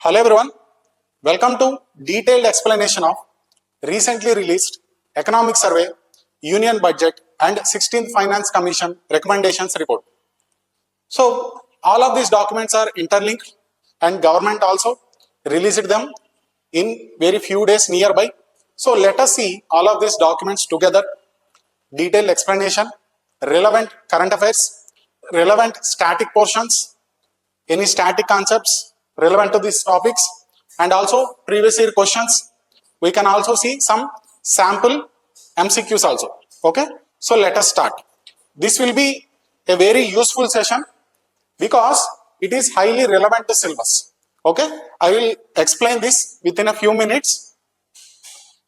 Hello everyone, welcome to detailed explanation of recently released Economic Survey, Union Budget and 16th Finance Commission Recommendations Report. So all of these documents are interlinked and government also released them in very few days nearby. So let us see all of these documents together, detailed explanation, relevant current affairs, relevant static portions, any static concepts relevant to these topics, and also previous year questions. We can also see some sample MCQs also. Okay, so let us start. This will be a very useful session because it is highly relevant to syllabus. Okay, I will explain this within a few minutes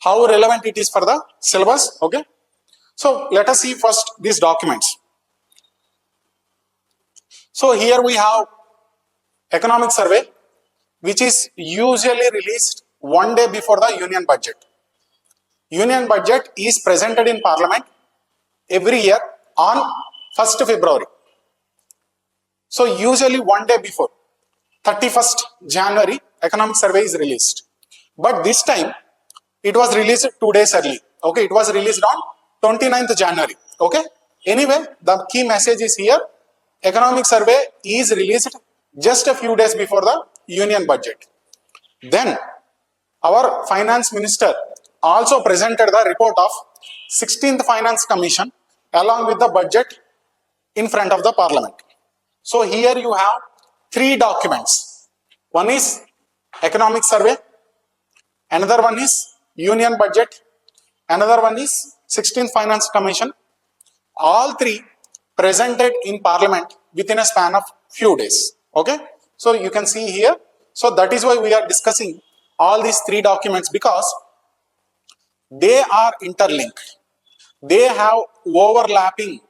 how relevant it is for the syllabus. Okay, so let us see first these documents. So here we have Economic Survey, which is usually released one day before the Union Budget. Union Budget is presented in Parliament every year on 1st February. So usually one day before, 31st January, Economic Survey is released. But this time, it was released 2 days early. Okay, it was released on 29th January. Okay, anyway, the key message is here. Economic Survey is released just a few days before the Union Budget. Then our Finance Minister also presented the report of 16th Finance Commission along with the budget in front of the Parliament. So here you have three documents. One is Economic Survey, another one is Union Budget, another one is 16th Finance Commission. All three presented in Parliament within a span of few days. Okay, so you can see here. So that is why we are discussing all these three documents, because they are interlinked. They have overlapping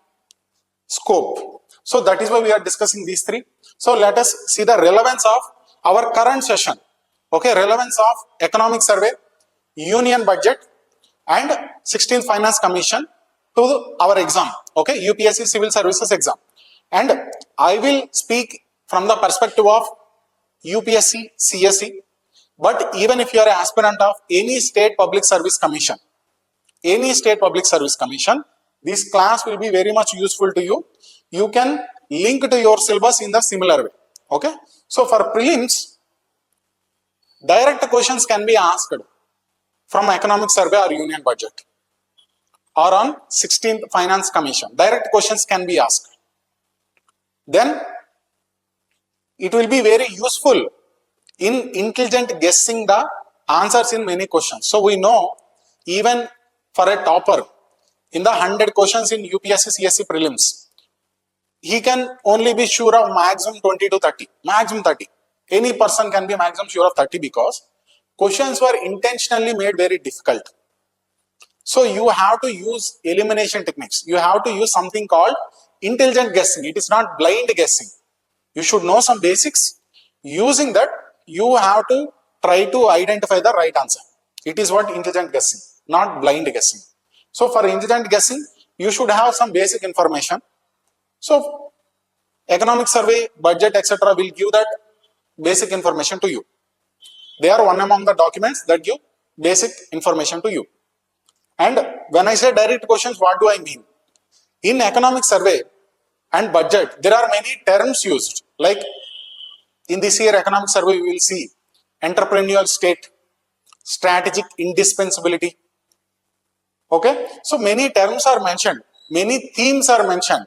scope. So that is why we are discussing these three. So let us see the relevance of our current session. Okay, relevance of Economic Survey, Union Budget and 16th Finance Commission to our exam. Okay, UPSC Civil Services exam. And I will speak from the perspective of UPSC, CSE, but even if you are an aspirant of any state public service commission, this class will be very much useful to you. You can link to your syllabus in the similar way. Okay, so for prelims, direct questions can be asked from Economic Survey or Union Budget or on 16th Finance Commission. Direct questions can be asked. Then it will be very useful in intelligent guessing the answers in many questions. So we know even for a topper in the 100 questions in UPSC CSE prelims, he can only be sure of maximum 20 to 30, maximum 30. Any person can be maximum sure of 30 because questions were intentionally made very difficult. So you have to use elimination techniques. You have to use something called intelligent guessing. It is not blind guessing. You should know some basics. Using that, you have to try to identify the right answer. It is what intelligent guessing, not blind guessing. So for intelligent guessing, you should have some basic information. So Economic Survey, Budget, etc. will give that basic information to you. They are one among the documents that give basic information to you. And when I say direct questions, what do I mean? In Economic Survey and Budget, there are many terms used. Like in this year Economic Survey, we will see entrepreneurial state, strategic indispensability. Okay, so many terms are mentioned, many themes are mentioned.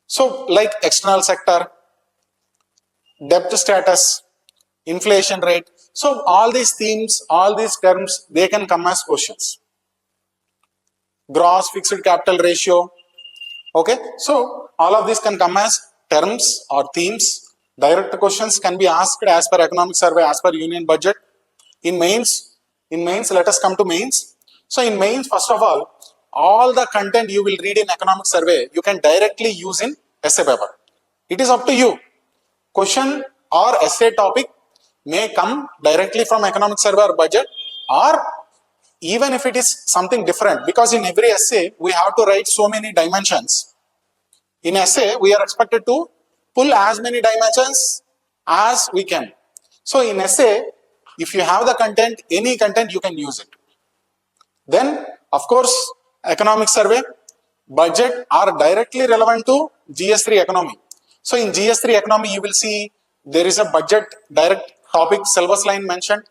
So like external sector, debt status, inflation rate. So all these themes, all these terms, they can come as questions. Gross fixed capital ratio. Okay, so all of these can come as terms or themes. Direct questions can be asked as per Economic Survey, as per Union Budget. In mains, let us come to mains. So in mains, first of all the content you will read in Economic Survey, you can directly use in essay paper. It is up to you. Question or essay topic may come directly from Economic Survey or Budget, or even if it is something different, because in every essay we have to write so many dimensions. In essay we are expected to pull as many dimensions as we can. So in essay, if you have the content, any content, you can use it. Then of course economic survey, budget are directly relevant to GS3 economy. So in GS3 economy, you will see there is a budget direct topic syllabus line mentioned.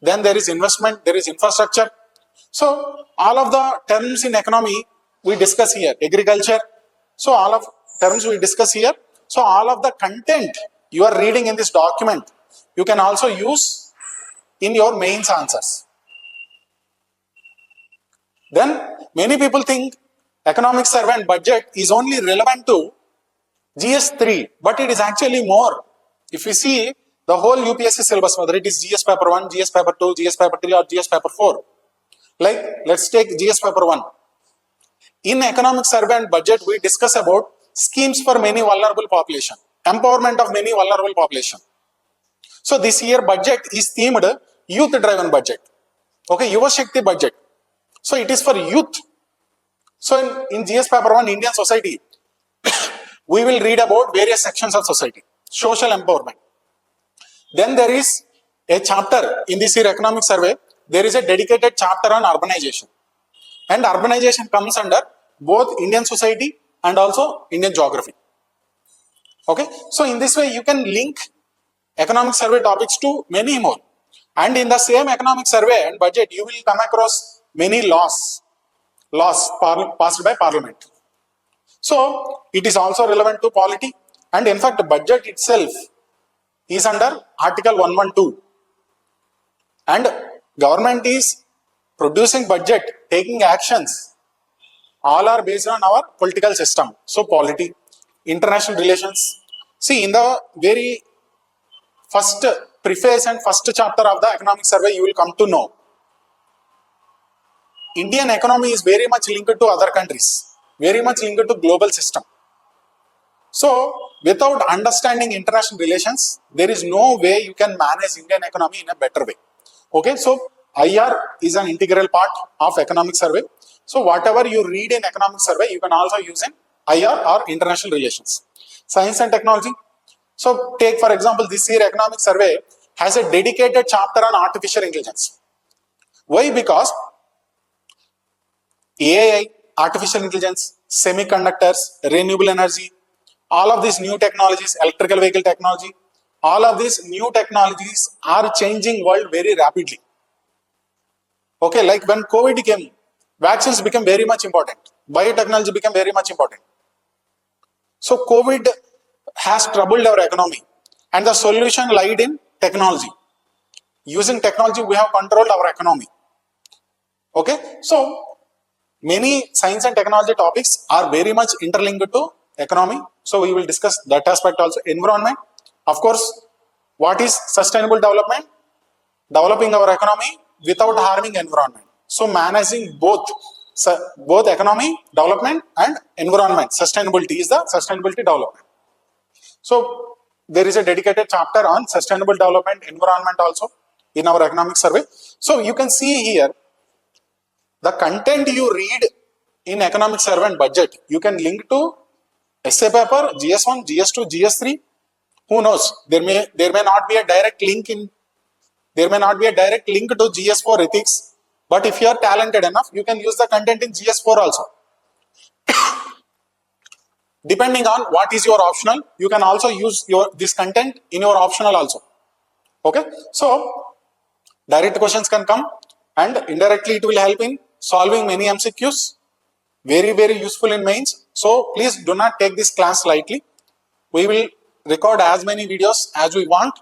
Then there is investment, there is infrastructure. So all of the terms in economy we discuss here. Agriculture. So all of terms we discuss here. So all of the content you are reading in this document, you can also use in your mains answers. Then many people think economic survey and budget is only relevant to GS3, but it is actually more. If you see the whole UPSC syllabus, whether it is GS paper 1, GS paper 2, GS paper 3 or GS paper 4, like let's take GS paper 1. In economic survey and budget, we discuss about schemes for many vulnerable population, empowerment of many vulnerable population. So this year budget is themed youth driven budget. Okay, Yuva Shakti budget. So it is for youth. So in GS paper 1, Indian society, we will read about various sections of society, social empowerment. Then there is a chapter in this year economic survey, there is a dedicated chapter on urbanization. And urbanization comes under both Indian society and also Indian geography. Okay, so in this way you can link economic survey topics to many more. And in the same economic survey and budget, you will come across many laws passed by parliament. So it is also relevant to polity, and in fact budget itself is under article 112, and government is producing budget, taking actions, all are based on our political system. So polity, international relations. See, in the very first preface and first chapter of the economic survey, you will come to know Indian economy is very much linked to other countries, very much linked to global system. So without understanding international relations, there is no way you can manage Indian economy in a better way. Okay, so IR is an integral part of economic survey. So whatever you read in economic survey, you can also use in IR or international relations. Science and technology. So take for example, this year economic survey has a dedicated chapter on artificial intelligence. Why? Because AI, artificial intelligence, semiconductors, renewable energy, all of these new technologies, electrical vehicle technology, all of these new technologies are changing world very rapidly. Okay, like when COVID came, vaccines became very much important. Biotechnology became very much important. So COVID has troubled our economy, and the solution lied in technology. Using technology, we have controlled our economy. Okay, so many science and technology topics are very much interlinked to economy. So we will discuss that aspect also. Environment, of course, what is sustainable development? Developing our economy without harming environment. So managing both economy development and environment. Sustainability is the sustainability development. So there is a dedicated chapter on sustainable development, environment also in our economic survey. So you can see here the content you read in economic survey and budget, you can link to essay paper, GS1, GS2, GS3. Who knows? There may not be a direct link to GS4 ethics. But if you are talented enough, you can use the content in GS4 also. Depending on what is your optional, you can also use this content in your optional also. Okay, so direct questions can come, and indirectly it will help in solving many MCQs. Very, very useful in mains. So please do not take this class lightly. We will record as many videos as we want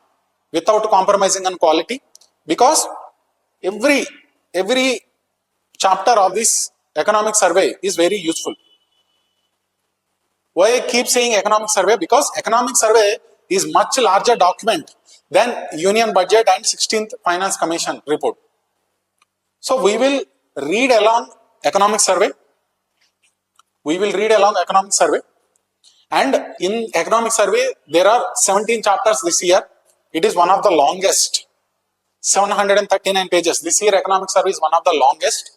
without compromising on quality, because every chapter of this economic survey is very useful. Why I keep saying economic survey? Because economic survey is much larger document than Union Budget and 16th Finance Commission report. So we will read along economic survey. And in economic survey, there are 17 chapters this year. It is one of the longest, 739 pages. This year economic survey is one of the longest,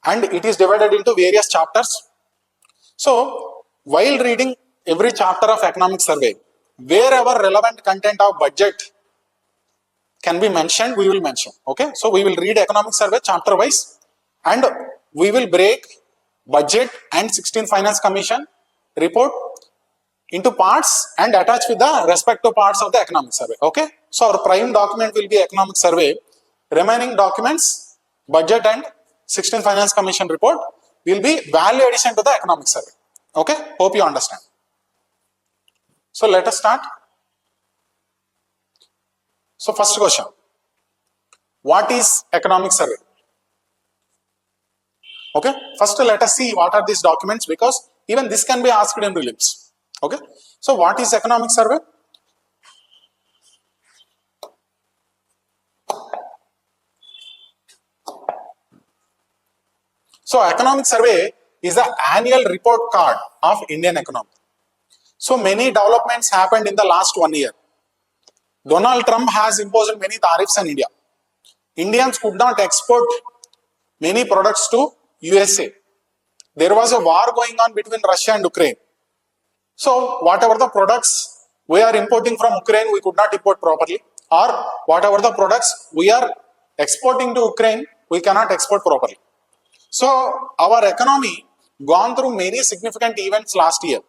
and it is divided into various chapters. So while reading every chapter of economic survey, wherever relevant content of budget can be mentioned, we will mention. Okay, so we will read economic survey chapter wise, and we will break budget and 16th Finance Commission report into parts and attach with the respective parts of the economic survey. Okay, so our prime document will be economic survey. Remaining documents, budget and 16th Finance Commission report, will be value addition to the economic survey. Okay, hope you understand. So let us start. So first question, what is economic survey? Okay, first let us see what are these documents, because even this can be asked in prelims. Okay, so what is economic survey? So economic survey is the annual report card of Indian economy. So many developments happened in the last 1 year. Donald Trump has imposed many tariffs on India. Indians could not export many products to USA. There was a war going on between Russia and Ukraine. So whatever the products we are importing from Ukraine, we could not import properly, or whatever the products we are exporting to Ukraine, we cannot export properly. So our economy gone through many significant events last year,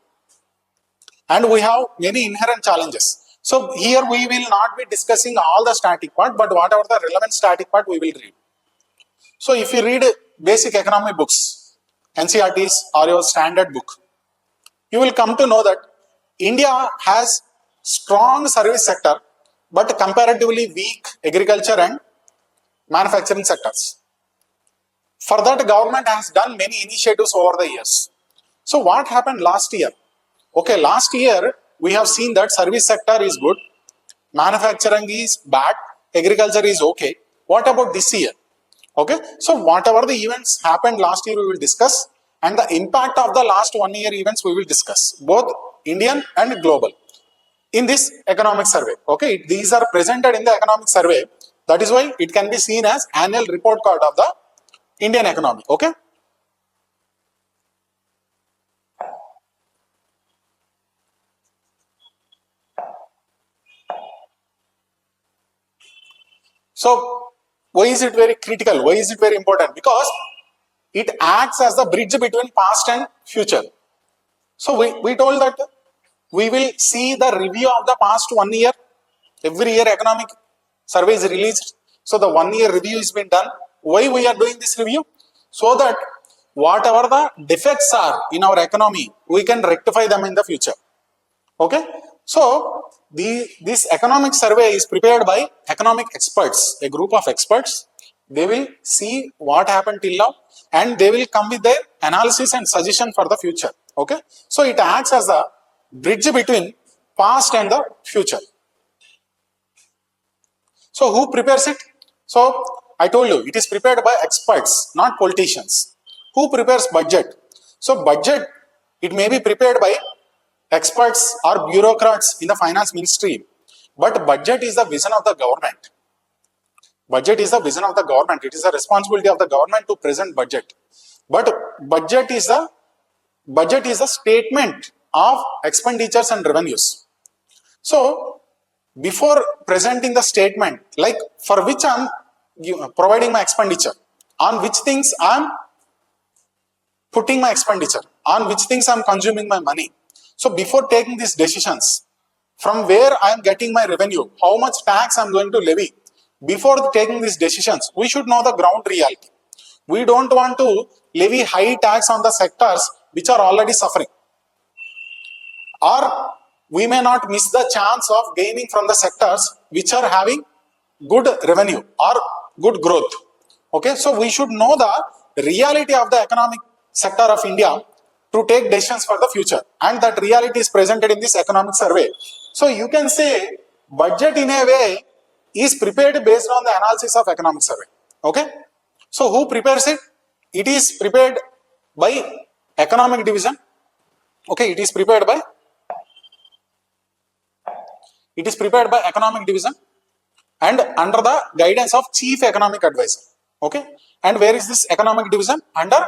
and we have many inherent challenges. So here we will not be discussing all the static part, but whatever the relevant static part we will read. So if you read basic economy books, NCERTs or your standard book, you will come to know that India has strong service sector, but comparatively weak agriculture and manufacturing sectors. For that, government has done many initiatives over the years. So what happened last year? Okay, last year we have seen that service sector is good, manufacturing is bad, agriculture is okay. What about this year? Okay, so whatever the events happened last year we will discuss, and the impact of the last 1 year events we will discuss, both Indian and global, in this economic survey. Okay, these are presented in the economic survey. That is why it can be seen as annual report card of the Indian economy. Okay. So why is it very critical? Why is it very important? Because it acts as the bridge between past and future. So we told that we will see the review of the past 1 year. Every year economic survey is released. So the 1 year review is being done. Why we are doing this review? So that whatever the defects are in our economy, we can rectify them in the future. Okay. So this economic survey is prepared by economic experts, a group of experts. They will see what happened till now, and they will come with their analysis and suggestion for the future. Okay. So it acts as a bridge between past and the future. So who prepares it? So I told you it is prepared by experts, not politicians. Who prepares budget? So budget, it may be prepared by experts or bureaucrats in the finance ministry, but budget is the vision of the government. Budget is the vision of the government. It is the responsibility of the government to present budget. But budget is a statement of expenditures and revenues. So before presenting the statement, like for which I am providing my expenditure, on which things I am putting my expenditure, on which things I am consuming my money. So before taking these decisions, from where I am getting my revenue, how much tax I am going to levy, before taking these decisions, we should know the ground reality. We don't want to levy high tax on the sectors which are already suffering. Or we may not miss the chance of gaining from the sectors which are having good revenue or good growth. Okay, so we should know the reality of the economic sector of India to take decisions for the future, and that reality is presented in this economic survey. So you can say budget in a way is prepared based on the analysis of economic survey. Okay, so who prepares it? It is prepared by economic division. Okay, it is prepared by economic division and under the guidance of chief economic advisor. Okay, and where is this economic division? Under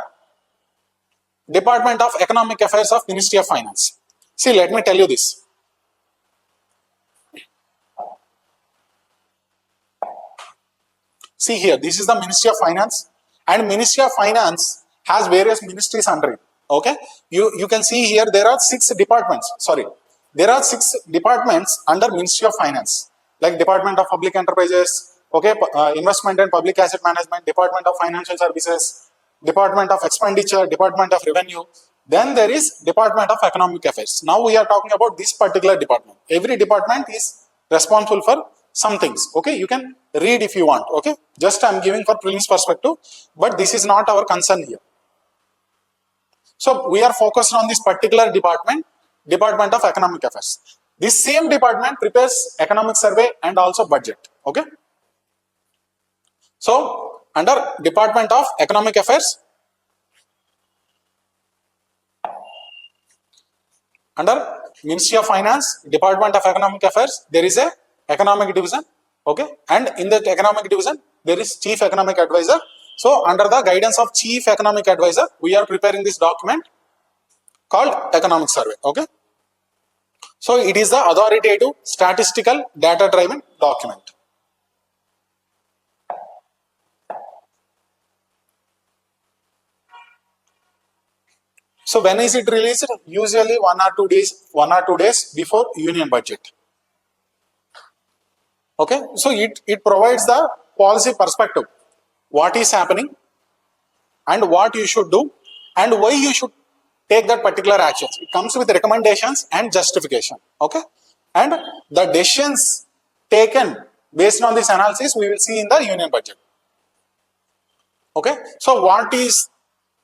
Department of Economic Affairs of Ministry of Finance. See, let me tell you this. See here, this is the Ministry of Finance, and Ministry of Finance has various ministries under it. Okay, you can see here there are 6 departments. Sorry, there are 6 departments under Ministry of Finance, like Department of Public Enterprises, okay, Investment and Public Asset Management, Department of Financial Services, Department of Expenditure, Department of Revenue. Then there is Department of Economic Affairs. Now we are talking about this particular department. Every department is responsible for some things. Okay, you can read if you want. Okay, just I am giving for prelims perspective, but this is not our concern here. So we are focused on this particular department, Department of Economic Affairs. This same department prepares economic survey and also budget. Okay. So under Department of Economic Affairs, under Ministry of Finance, Department of Economic Affairs, there is a economic division. Okay, and in the economic division there is Chief Economic Advisor. So under the guidance of Chief Economic Advisor, we are preparing this document called Economic Survey. Okay, so it is the authoritative, statistical, data driven document. So when is it released? Usually 1 or 2 days before union budget. Okay, so it provides the policy perspective, what is happening and what you should do and why you should take that particular action. It comes with recommendations and justification. Okay, and the decisions taken based on this analysis we will see in the union budget. Okay, so what is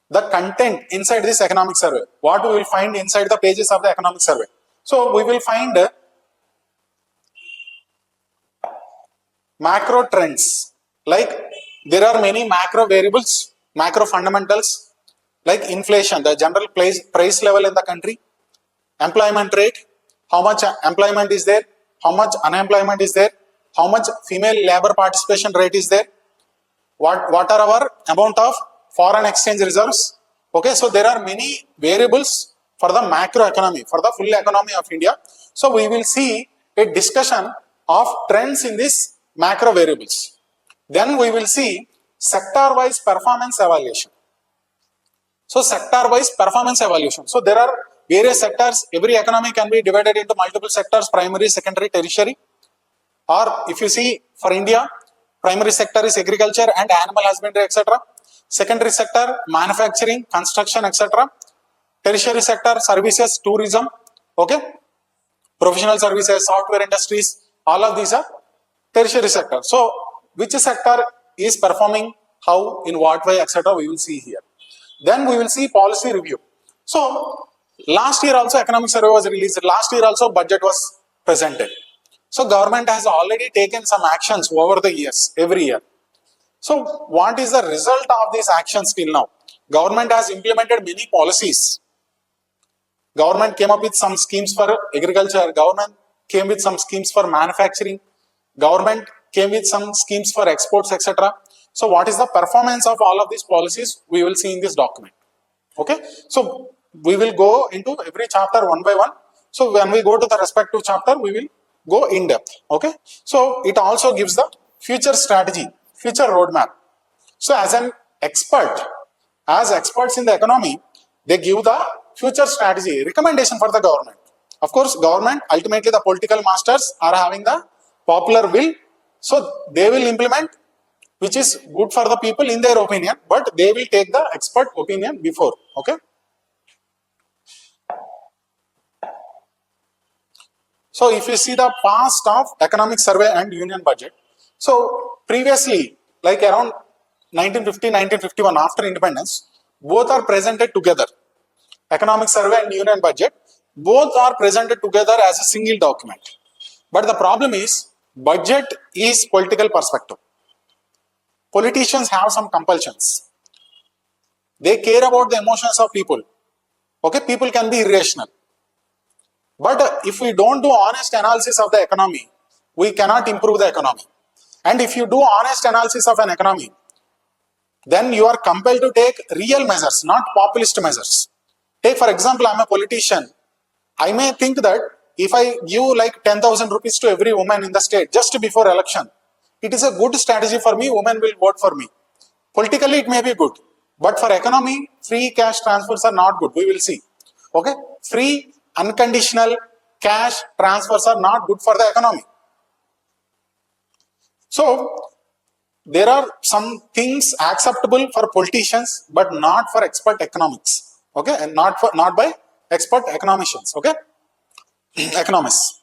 the content inside this economic survey? What we will find inside the pages of the economic survey? So we will find macro trends, like there are many macro variables, macro fundamentals, like inflation, the general price level in the country, employment rate, how much employment is there, how much unemployment is there, how much female labor participation rate is there, what are our amount of foreign exchange reserves. Okay, so there are many variables for the macro economy, for the full economy of India. So we will see a discussion of trends in this macro variables. Then we will see sector wise performance evaluation. So sector wise performance evaluation. So there are various sectors. Every economy can be divided into multiple sectors: primary, secondary, tertiary. Or if you see for India, primary sector is agriculture and animal husbandry, etc. Secondary sector, manufacturing, construction, etc. Tertiary sector, services, tourism, okay, professional services, software industries, all of these are tertiary sector. So which sector is performing how, in what way, etc. we will see here. Then we will see policy review. So last year also economic survey was released. Last year also budget was presented. So government has already taken some actions over the years, every year. So what is the result of these actions till now? Government has implemented many policies. Government came up with some schemes for agriculture. Government came with some schemes for manufacturing. Government came with some schemes for exports, etc. So what is the performance of all of these policies? We will see in this document. Okay. So we will go into every chapter one by one. So when we go to the respective chapter, we will go in depth. Okay. So it also gives the future strategy, future roadmap. So as an expert, as experts in the economy, they give the future strategy, recommendation for the government. Of course, government, ultimately the political masters are having the popular will. So they will implement which is good for the people in their opinion, but they will take the expert opinion before. Okay. So if you see the past of economic survey and union budget, so previously, like around 1950, 1951, after independence, both are presented together. Economic survey and union budget, both are presented together as a single document. But the problem is, budget is political perspective. Politicians have some compulsions. They care about the emotions of people. Okay, people can be irrational. But if we don't do honest analysis of the economy, we cannot improve the economy. And if you do honest analysis of an economy, then you are compelled to take real measures, not populist measures. Take for example, I am a politician. I may think that if I give like 10,000 rupees to every woman in the state just before election, it is a good strategy for me, women will vote for me. Politically, it may be good. But for economy, free cash transfers are not good. We will see. Okay? Free, unconditional cash transfers are not good for the economy. So, there are some things acceptable for politicians, but not for expert economics. Okay? And not by expert economicians. Okay? Economists.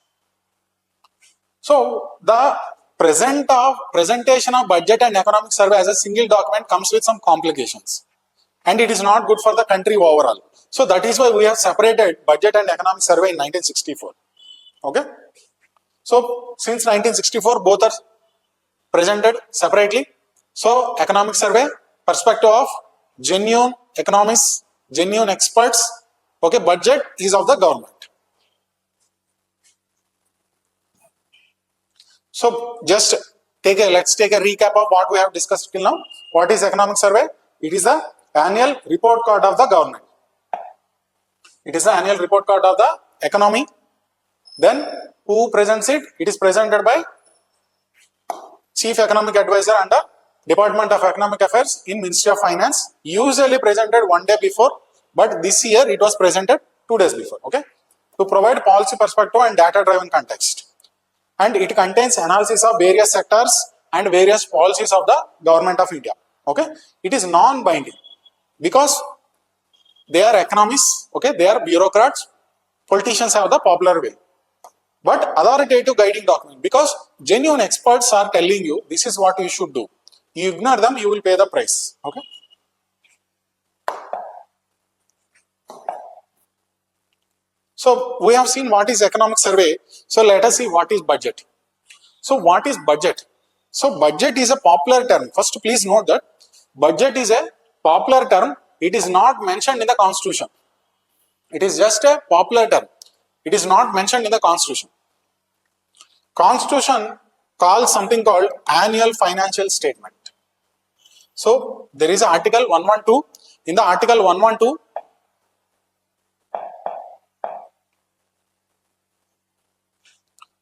So, the presentation of budget and economic survey as a single document comes with some complications, and it is not good for the country overall. So that is why we have separated budget and economic survey in 1964. Okay. So since 1964, both are presented separately. So economic survey, perspective of genuine economists, genuine experts. Okay. Budget is of the government. So just let's take a recap of what we have discussed till now. What is economic survey? It is the annual report card of the government. It is the annual report card of the economy. Then who presents it? It is presented by Chief Economic Advisor under Department of Economic Affairs in Ministry of Finance. Usually presented one day before, but this year it was presented 2 days before. Okay, to provide policy perspective and data-driven context. And it contains analysis of various sectors and various policies of the government of India. Okay, it is non-binding because they are economists. Okay, they are bureaucrats. Politicians have the popular way, but authoritative guiding document because genuine experts are telling you this is what you should do. You ignore them, you will pay the price. Okay. So we have seen what is economic survey. So let us see what is budget. So what is budget? So budget is a popular term. First, please note that budget is a popular term. It is not mentioned in the constitution. It is just a popular term. It is not mentioned in the constitution. Constitution calls something called annual financial statement. So there is article 112. In the article 112,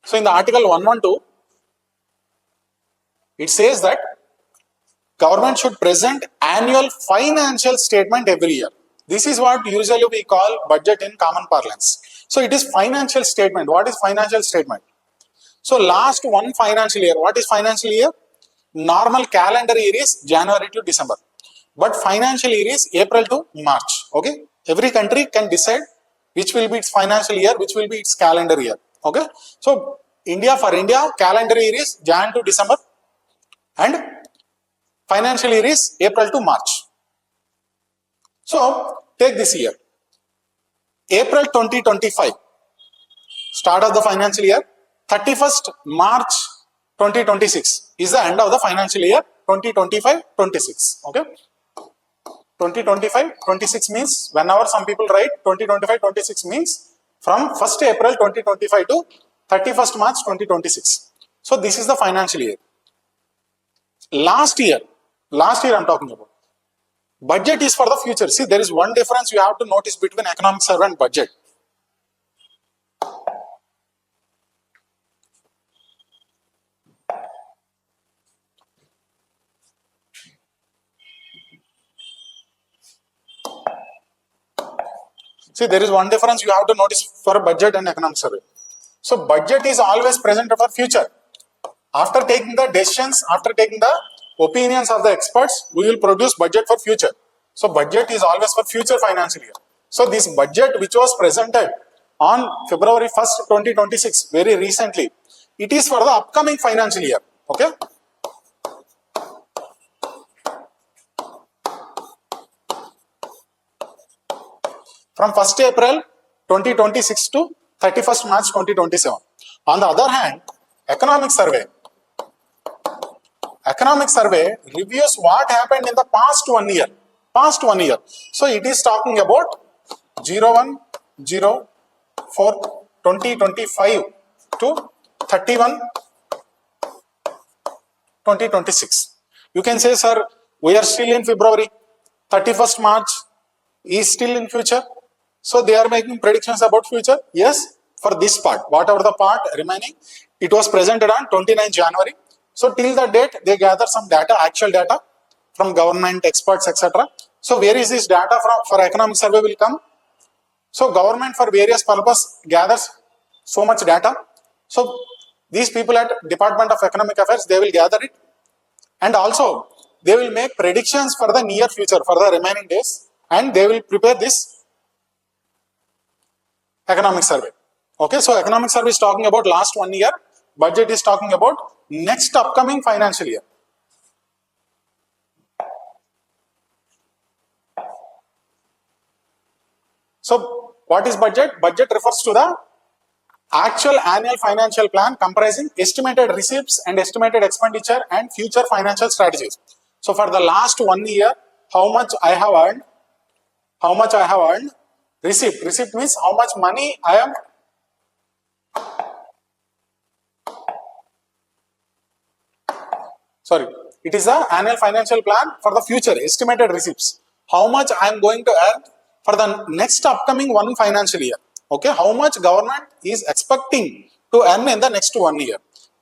so in the article 112, it says that government should present annual financial statement every year. This is what usually we call budget in common parlance. So it is financial statement. What is financial statement? So last one financial year, what is financial year? Normal calendar year is January to December. But financial year is April to March. Okay. Every country can decide which will be its financial year, which will be its calendar year. Okay. So for India, calendar year is Jan to December and financial year is April to March. So take this year. April 2025, start of the financial year. 31st March 2026 is the end of the financial year 2025-26. Okay. 2025-26 means whenever some people write 2025-26 means from 1st April 2025 to 31st March 2026. So this is the financial year. Last year I'm talking about. Budget is for the future. See, there is one difference you have to notice between economic survey and budget. See, there is one difference you have to notice for budget and economic survey. So budget is always presented for future. After taking the decisions, after taking the opinions of the experts, we will produce budget for future. So budget is always for future financial year. So this budget which was presented on February 1st, 2026, very recently, it is for the upcoming financial year. Okay. From 1st April 2026 to 31st March 2027. On the other hand, economic survey reviews what happened in the past 1 year. So it is talking about 01/04/2025 to 31/2026. You can say, sir, we are still in February. 31st March is still in future. So they are making predictions about future. Yes, for this part, whatever the part remaining, it was presented on 29th January. So till the date, they gather some data, actual data from government, experts, etc. So where is this data from for economic survey will come? So government for various purpose gathers so much data. So these people at Department of Economic Affairs, they will gather it, and also they will make predictions for the near future, for the remaining days, and they will prepare this economic survey. Okay, so economic survey is talking about last 1 year, budget is talking about next upcoming financial year. So what is budget? Budget refers to the actual annual financial plan comprising estimated receipts and estimated expenditure and future financial strategies. So for the last 1 year, how much I have earned, receipt means how much money I am it is the annual financial plan for the future, estimated receipts, how much I am going to earn for the next upcoming one financial year. Okay, how much government is expecting to earn in the next 1 year.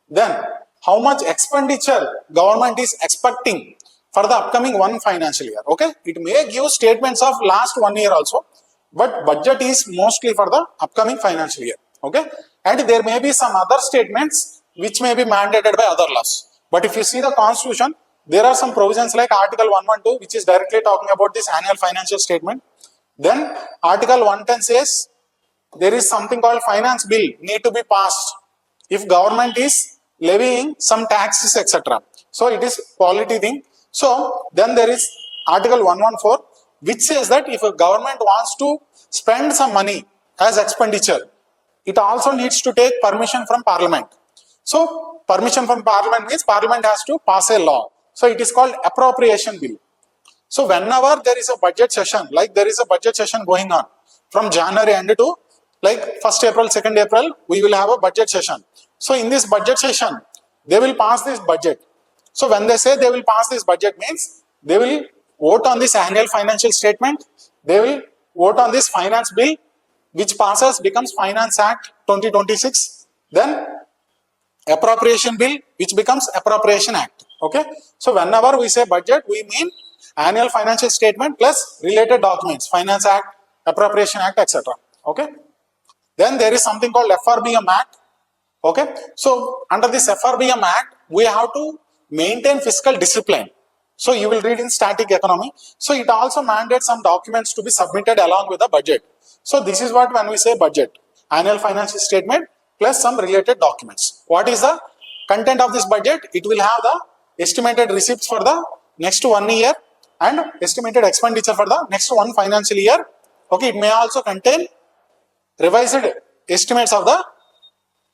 Then how much expenditure government is expecting for the upcoming one financial year. Okay, it may give statements of last 1 year also, but budget is mostly for the upcoming financial year. Okay, and there may be some other statements which may be mandated by other laws. But if you see the constitution, there are some provisions like Article 112, which is directly talking about this annual financial statement. Then Article 110 says there is something called finance bill need to be passed if government is levying some taxes, etc. So it is polity thing. So then there is Article 114, which says that if a government wants to spend some money as expenditure, it also needs to take permission from Parliament. So permission from Parliament means Parliament has to pass a law. So it is called appropriation bill. So whenever there is a budget session, like there is a budget session going on from January end to like 1st April, 2nd April, we will have a budget session. So in this budget session, they will pass this budget. So when they say they will pass this budget means they will vote on this annual financial statement, they will vote on this finance bill, which passes becomes Finance Act 2026, then appropriation bill, which becomes Appropriation Act. Okay, so whenever we say budget, we mean annual financial statement plus related documents, Finance Act, Appropriation Act, etc. Okay, then there is something called FRBM Act. Okay, so under this FRBM Act, we have to maintain fiscal discipline. So you will read in static economy. So it also mandates some documents to be submitted along with the budget. So this is what when we say budget, annual financial statement plus some related documents. What is the content of this budget? It will have the estimated receipts for the next 1 year and estimated expenditure for the next one financial year. Okay, it may also contain revised estimates of the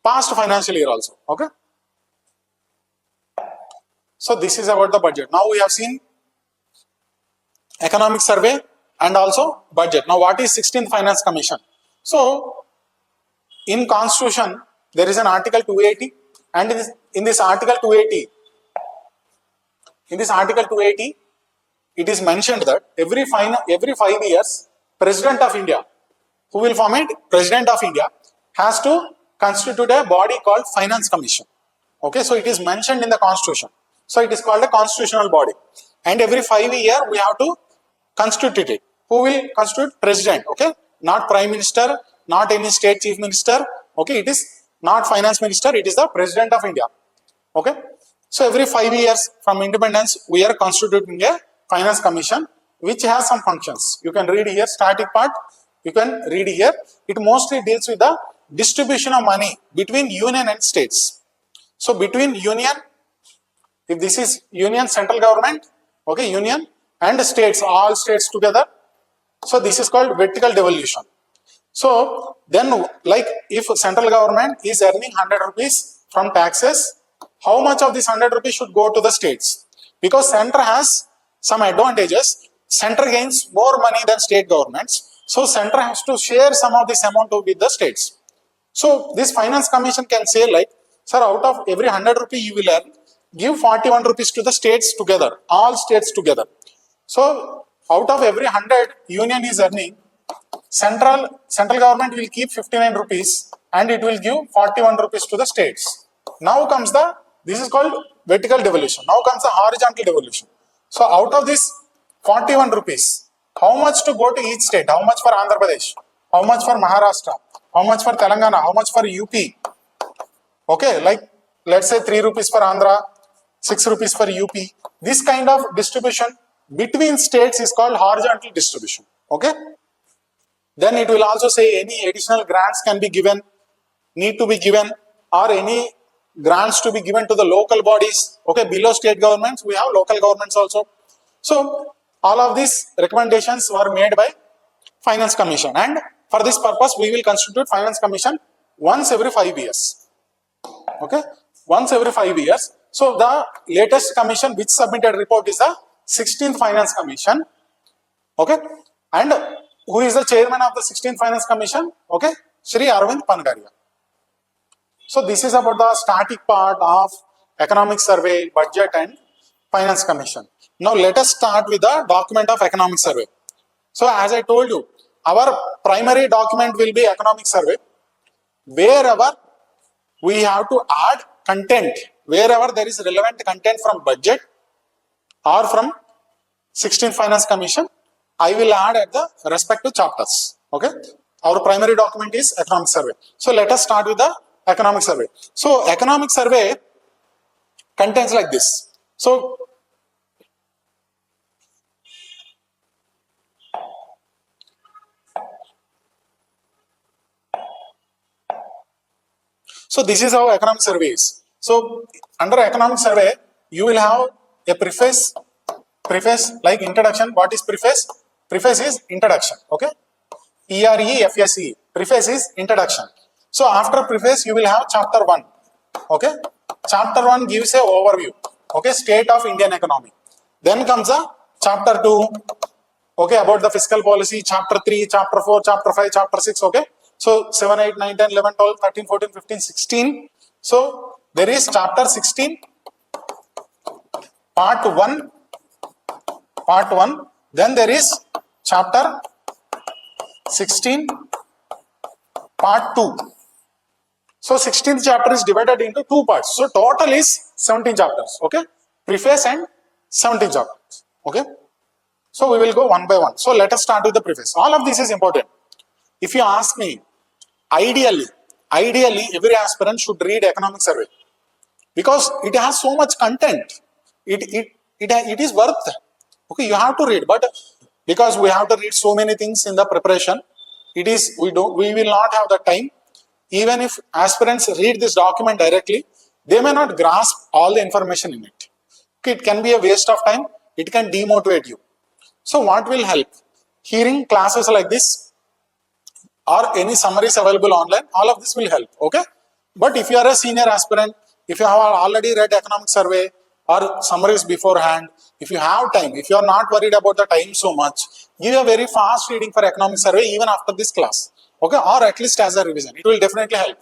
past financial year also. Okay, so this is about the budget. Now we have seen economic survey and also budget. Now what is 16th Finance Commission? So in Constitution there is an Article 280, and in this Article 280, it is mentioned that every 5 years, President of India, who will form it? President of India has to constitute a body called Finance Commission. Okay, so it is mentioned in the Constitution. So it is called a constitutional body, and every 5 years we have to constitute it. Who will constitute? President. Okay, not Prime Minister, not any state chief minister. Okay, it is not finance minister, it is the President of India. Okay, so every 5 years from independence we are constituting a Finance Commission, which has some functions. You can read here, static part, you can read here. It mostly deals with the distribution of money between union and states. So between union, if this is union, central government, okay, union and states, all states together, so this is called vertical devolution. So then, like if central government is earning 100 rupees from taxes, how much of this 100 rupees should go to the states? Because center has some advantages, center gains more money than state governments, so center has to share some of this amount with the states. So this Finance Commission can say like, sir, out of every 100 rupees you will earn, give 41 rupees to the states together, all states together. So out of every 100 union is earning, central government will keep 59 rupees and it will give 41 rupees to the states. Now comes the This is called vertical devolution. Now comes the horizontal devolution. So out of this 41 rupees, how much to go to each state? How much for Andhra Pradesh? How much for Maharashtra? How much for Telangana? How much for UP? Okay, like let's say 3 rupees for Andhra, 6 rupees for UP. This kind of distribution between states is called horizontal distribution. Okay. Then it will also say any additional grants can be given, need to be given, or any grants to be given to the local bodies. Okay, below state governments, we have local governments also. So all of these recommendations were made by Finance Commission, and for this purpose, we will constitute Finance Commission once every 5 years. Okay, once every 5 years. So the latest commission which submitted report is the 16th Finance Commission. Okay, and who is the chairman of the 16th Finance Commission? Okay, Shri Arvind Pangaria. So this is about the static part of Economic Survey, Budget and Finance Commission. Now let us start with the document of Economic Survey. So as I told you, our primary document will be Economic Survey. Wherever we have to add content, wherever there is relevant content from budget or from 16th Finance Commission, I will add at the respective chapters. Okay, our primary document is Economic Survey. So let us start with the Economic Survey. So Economic Survey contains like this. So this is how Economic Survey is. So under Economic Survey, you will have a preface like introduction. What is preface? Preface is introduction. Okay, PREFACE. Preface is introduction. So after preface, you will have chapter 1. Okay, chapter 1 gives a overview. Okay, state of Indian economy. Then comes a chapter 2. Okay, about the fiscal policy. Chapter 3, chapter 4, chapter 5, chapter 6. Okay, so 7, 8, 9, 10, 11, 12, 13, 14, 15, 16. So there is chapter 16, part 1. Then there is chapter 16, part 2. So 16th chapter is divided into 2 parts. So total is 17 chapters. Okay, preface and 17 chapters. Okay, so we will go one by one. So let us start with the preface. All of this is important. If you ask me, ideally every aspirant should read Economic Survey because it has so much content. It is worth. Okay, you have to read, but because we have to read so many things in the preparation, we will not have the time. Even if aspirants read this document directly, they may not grasp all the information in it. Okay, it can be a waste of time. It can demotivate you. So what will help? Hearing classes like this or any summaries available online, all of this will help. Okay, but if you are a senior aspirant, if you have already read Economic Survey or summaries beforehand, if you have time, if you are not worried about the time so much, give a very fast reading for Economic Survey even after this class. Okay, or at least as a revision, it will definitely help.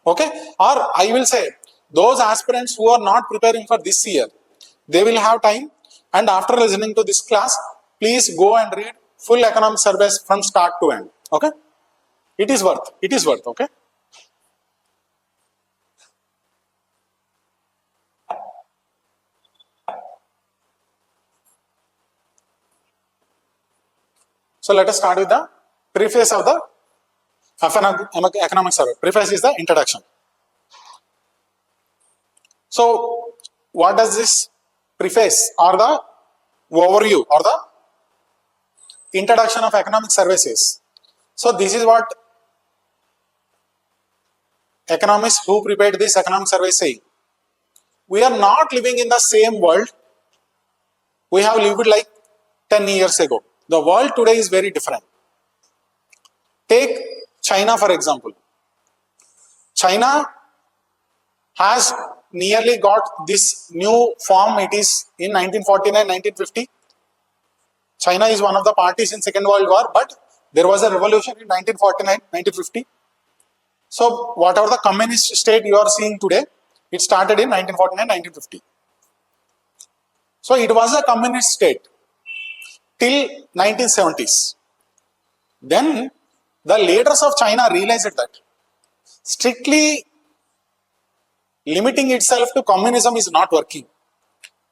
Okay, or I will say those aspirants who are not preparing for this year, they will have time, and after listening to this class, please go and read full Economic Surveys from start to end. Okay, it is worth. Okay. So let us start with the preface of the Economic Survey. Preface is the introduction. So what does this preface or the overview or the introduction of Economic Survey says? So this is what economists who prepared this Economic Survey say. We are not living in the same world we have lived like 10 years ago. The world today is very different. Take China for example. China has nearly got this new form. It is in 1949-1950. China is one of the parties in Second World War, but there was a revolution in 1949-1950. So whatever the communist state you are seeing today, it started in 1949-1950. So it was a communist state till 1970s. Then the leaders of China realized that strictly limiting itself to communism is not working.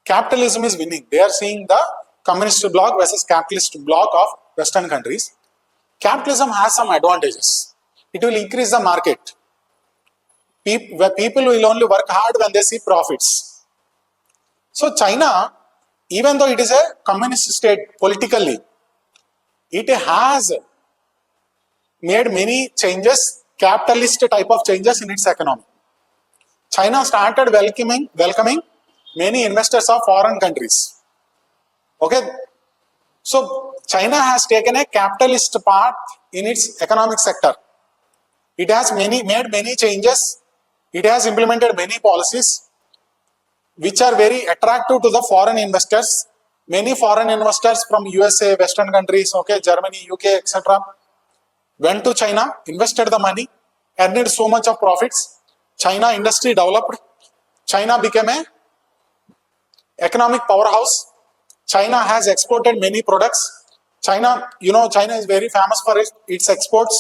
Capitalism is winning. They are seeing the communist bloc versus capitalist bloc of Western countries. Capitalism has some advantages. It will increase the market. People will only work hard when they see profits. So China, even though it is a communist state politically, it has made many changes, capitalist type of changes in its economy. China started welcoming many investors of foreign countries. Okay, so China has taken a capitalist path in its economic sector. It has made many changes. It has implemented many policies which are very attractive to the foreign investors. Many foreign investors from USA, Western countries, okay, Germany, UK, etc. went to China, invested the money, earned so much of profits. China industry developed. China became a economic powerhouse. China has exported many products. China is very famous for its exports.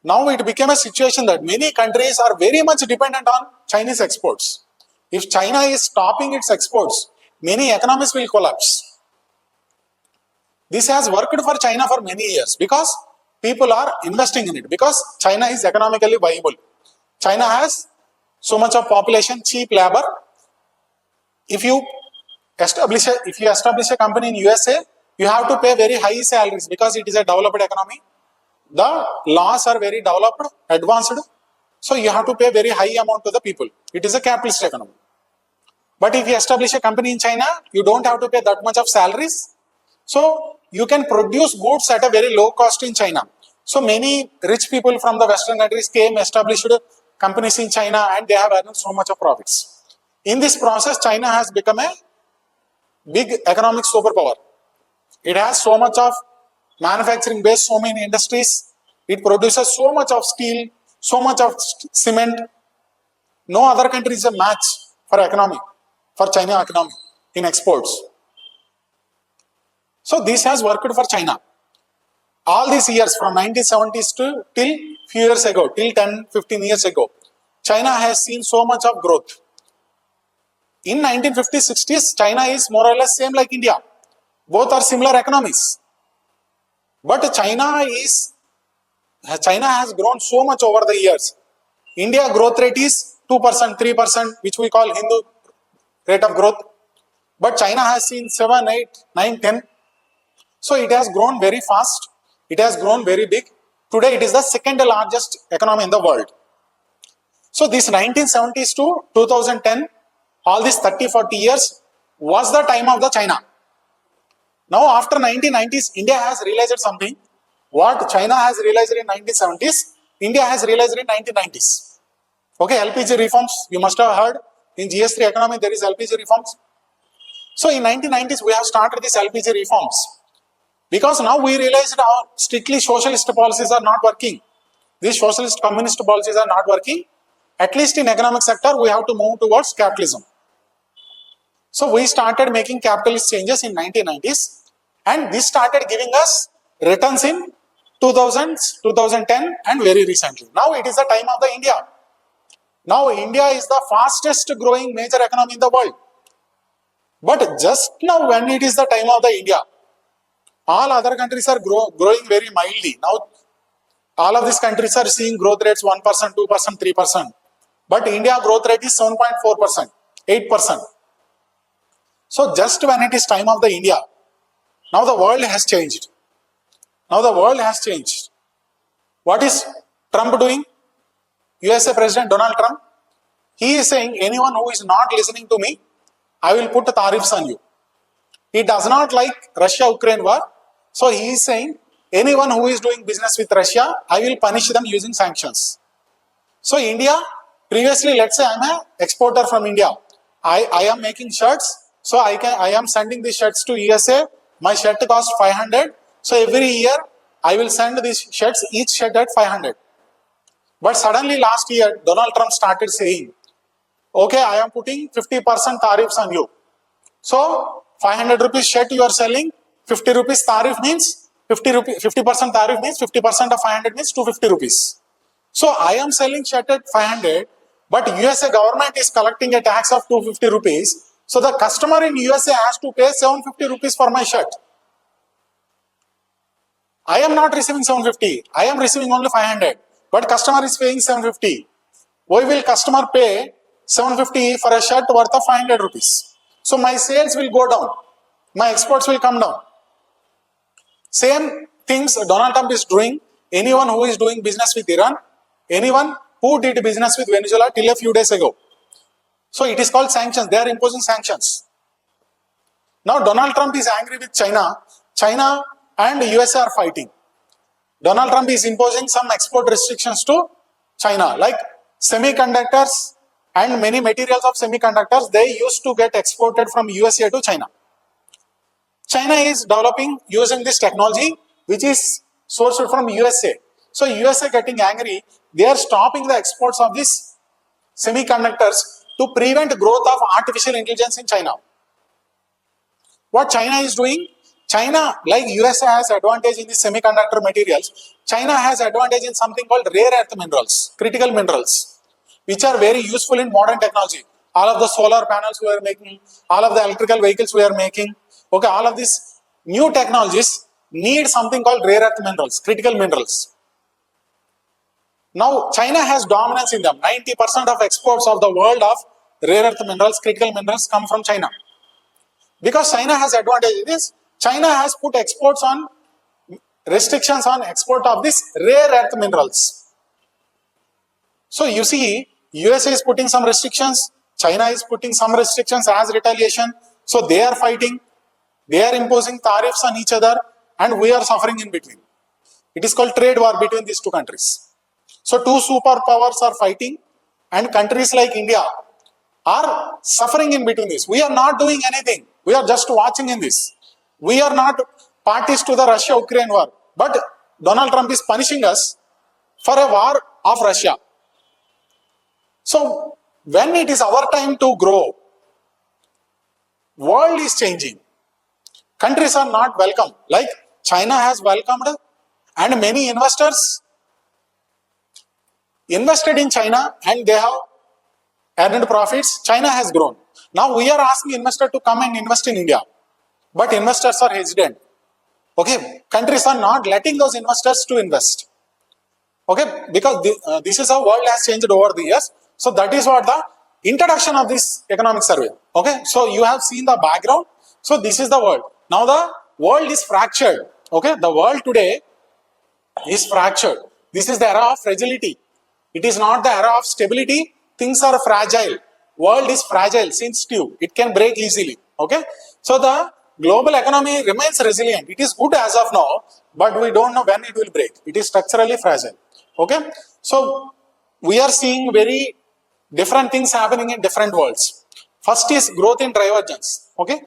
Now it became a situation that many countries are very much dependent on Chinese exports. If China is stopping its exports, many economies will collapse. This has worked for China for many years because people are investing in it, because China is economically viable. China has so much of population, cheap labor. If you establish a company in USA, you have to pay very high salaries because it is a developed economy. The laws are very developed, advanced. So you have to pay very high amount to the people. It is a capitalist economy. But if you establish a company in China, you don't have to pay that much of salaries. So you can produce goods at a very low cost in China. So many rich people from the Western countries came, established companies in China, and they have earned so much of profits. In this process, China has become a big economic superpower. It has so much of manufacturing base, so many industries. It produces so much of steel, so much of cement. No other country is a match for economy, for China economy in exports. So this has worked for China. All these years from 1970s to till few years ago, till 10-15 years ago, China has seen so much of growth. In 1950s, 60s, China is more or less same like India. Both are similar economies. But China has grown so much over the years. India growth rate is 2%, 3%, which we call Hindu rate of growth. But China has seen 7, 8, 9, 10. So it has grown very fast. It has grown very big. Today it is the second largest economy in the world. So this 1970s to 2010, all these 30-40 years was the time of the China. Now after 1990s, India has realized something. What China has realized in 1970s, India has realized in 1990s. Okay, LPG reforms, you must have heard. In GS3 economy, there is LPG reforms. So in 1990s, we have started these LPG reforms. Because now we realized our strictly socialist policies are not working. These socialist communist policies are not working. At least in economic sector, we have to move towards capitalism. So we started making capitalist changes in 1990s, and this started giving us returns in 2000s, 2010, and very recently. Now it is the time of the India. Now India is the fastest growing major economy in the world. But just now when it is the time of the India, all other countries are growing very mildly. Now all of these countries are seeing growth rates 1%, 2%, 3%. But India growth rate is 7.4%, 8%. So just when it is time of the India, now the world has changed. Now the world has changed. What is Trump doing? USA President Donald Trump, he is saying anyone who is not listening to me, I will put tariffs on you. He does not like Russia-Ukraine war. So he is saying anyone who is doing business with Russia, I will punish them using sanctions. So India, previously let's say I am an exporter from India. I am making shirts. So I am sending these shirts to USA. My shirt costs 500. So every year I will send these shirts, each shirt at 500. But suddenly last year, Donald Trump started saying, okay, I am putting 50% tariffs on you. So 500 rupees shirt you are selling, 50 rupees tariff means 50% tariff means 50% of 500 means 250 rupees. So I am selling shirt at 500. but USA government is collecting a tax of 250 rupees. So the customer in USA has to pay 750 rupees for my shirt. I am not receiving 750. I am receiving only 500. But customer is paying 750. Why will customer pay 750 for a shirt worth of 500 rupees? So my sales will go down. My exports will come down. Same things Donald Trump is doing. Anyone who is doing business with Iran, anyone who did business with Venezuela till a few days ago. So it is called sanctions. They are imposing sanctions. Now Donald Trump is angry with China. China and USA are fighting. Donald Trump is imposing some export restrictions to China, like semiconductors and many materials of semiconductors, they used to get exported from USA to China. China is developing using this technology which is sourced from USA. So USA getting angry, they are stopping the exports of these semiconductors to prevent growth of artificial intelligence in China. What China is doing? China, like USA has advantage in the semiconductor materials, China has advantage in something called rare earth minerals, critical minerals, which are very useful in modern technology. All of the solar panels we are making, all of the electrical vehicles we are making, okay, all of these new technologies need something called rare earth minerals, critical minerals. Now, China has dominance in them. 90% of exports of the world of rare earth minerals, critical minerals come from China. Because China has advantage in this, China has put exports on, restrictions on export of these rare earth minerals. So you see, USA is putting some restrictions, China is putting some restrictions as retaliation. So they are fighting, they are imposing tariffs on each other, and we are suffering in between. It is called trade war between these two countries. So two superpowers are fighting, and countries like India are suffering in between this. We are not doing anything. We are just watching in this. We are not parties to the Russia-Ukraine war. But Donald Trump is punishing us for a war of Russia. So when it is our time to grow, world is changing. Countries are not welcome. Like China has welcomed, and many investors invested in China and they have earned profits. China has grown. Now we are asking investors to come and invest in India. But investors are hesitant. Okay, countries are not letting those investors to invest. Okay, because this is how world has changed over the years. So that is what the introduction of this economic survey. Okay, so you have seen the background. So this is the world. Now the world is fractured. Okay, the world today is fractured. This is the era of fragility. It is not the era of stability. Things are fragile. World is fragile, sensitive. It can break easily. Okay, so the global economy remains resilient. It is good as of now, but we don't know when it will break. It is structurally fragile. Okay, so we are seeing very different things happening in different worlds. First is growth in divergence. Okay,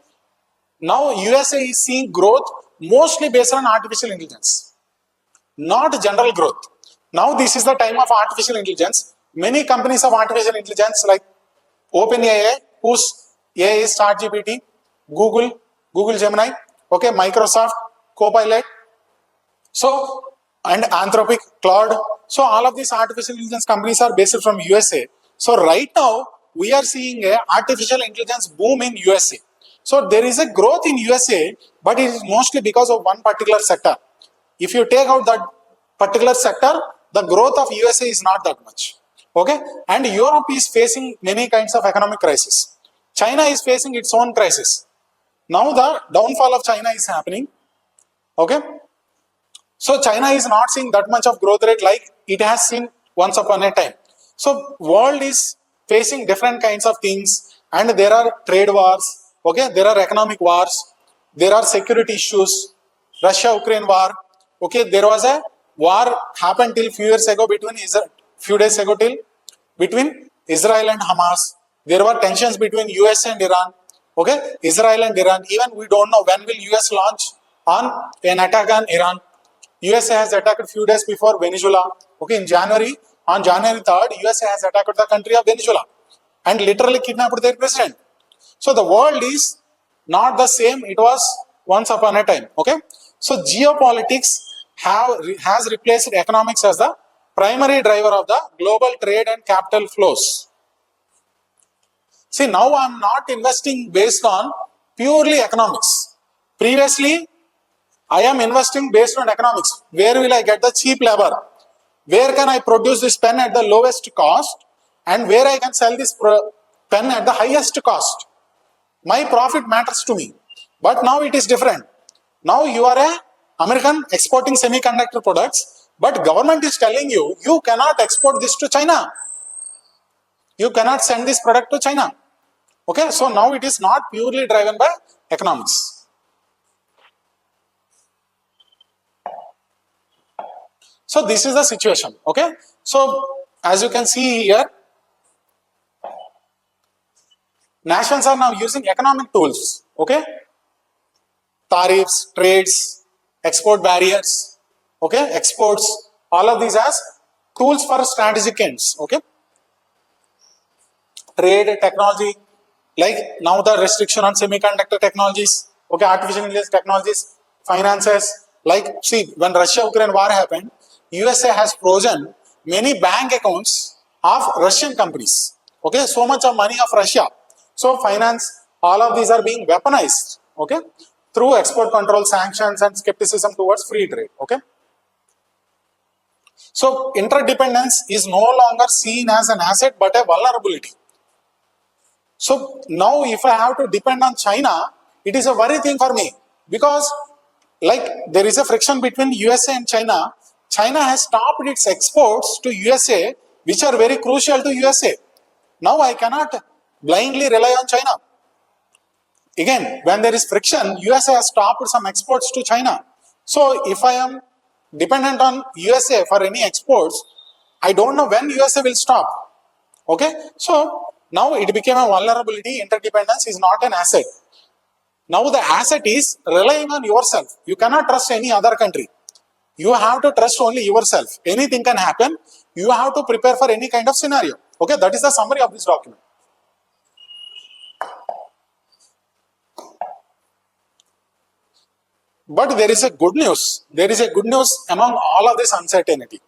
now USA is seeing growth mostly based on artificial intelligence, not general growth. Now this is the time of artificial intelligence. Many companies of artificial intelligence like OpenAI, whose AI is ChatGPT, Google Gemini, okay, Microsoft, Copilot, so, and Anthropic, Claude. So all of these artificial intelligence companies are based from USA. So right now we are seeing a artificial intelligence boom in USA. So there is a growth in USA, but it is mostly because of one particular sector. If you take out that particular sector, the growth of USA is not that much. Okay, and Europe is facing many kinds of economic crisis. China is facing its own crisis. Now the downfall of China is happening. Okay, so China is not seeing that much of growth rate like it has seen once upon a time. So world is facing different kinds of things, and there are trade wars. Okay, there are economic wars. There are security issues. Russia-Ukraine war. Okay, there was a war happened till few days ago between Israel and Hamas. There were tensions between US and Iran. Okay, Israel and Iran. Even we don't know when will US launch on an attack on Iran. USA has attacked a few days before Venezuela. Okay, in January, on January 3rd, USA has attacked the country of Venezuela and literally kidnapped their president. So the world is not the same it was once upon a time. Okay, so geopolitics has replaced economics as the primary driver of the global trade and capital flows. See, now I'm not investing based on purely economics. Previously, I am investing based on economics. Where will I get the cheap labor? Where can I produce this pen at the lowest cost? And where I can sell this pen at the highest cost? My profit matters to me. But now it is different. Now you are a American exporting semiconductor products, but government is telling you, you cannot export this to China. You cannot send this product to China. Okay, so now it is not purely driven by economics. So this is the situation. Okay, so as you can see here, nations are now using economic tools. Okay, tariffs, trades, export barriers, okay, exports, all of these as tools for strategic ends. Okay, trade, technology, like now the restriction on semiconductor technologies, okay, artificial intelligence technologies, finances, like see, when Russia-Ukraine war happened, USA has frozen many bank accounts of Russian companies. Okay, so much of money of Russia. So finance, all of these are being weaponized, okay, through export control, sanctions, and skepticism towards free trade. Okay, so interdependence is no longer seen as an asset but a vulnerability. So now if I have to depend on China, it is a worry thing for me, because like there is a friction between USA and China. China has stopped its exports to USA, which are very crucial to USA. Now I cannot blindly rely on China. Again, when there is friction, USA has stopped some exports to China. So if I am dependent on USA for any exports, I don't know when USA will stop. Okay, so now it became a vulnerability. Interdependence is not an asset. Now the asset is relying on yourself. You cannot trust any other country. You have to trust only yourself. Anything can happen. You have to prepare for any kind of scenario. Okay, that is the summary of this document. But there is a good news. There is a good news among all of this uncertainty.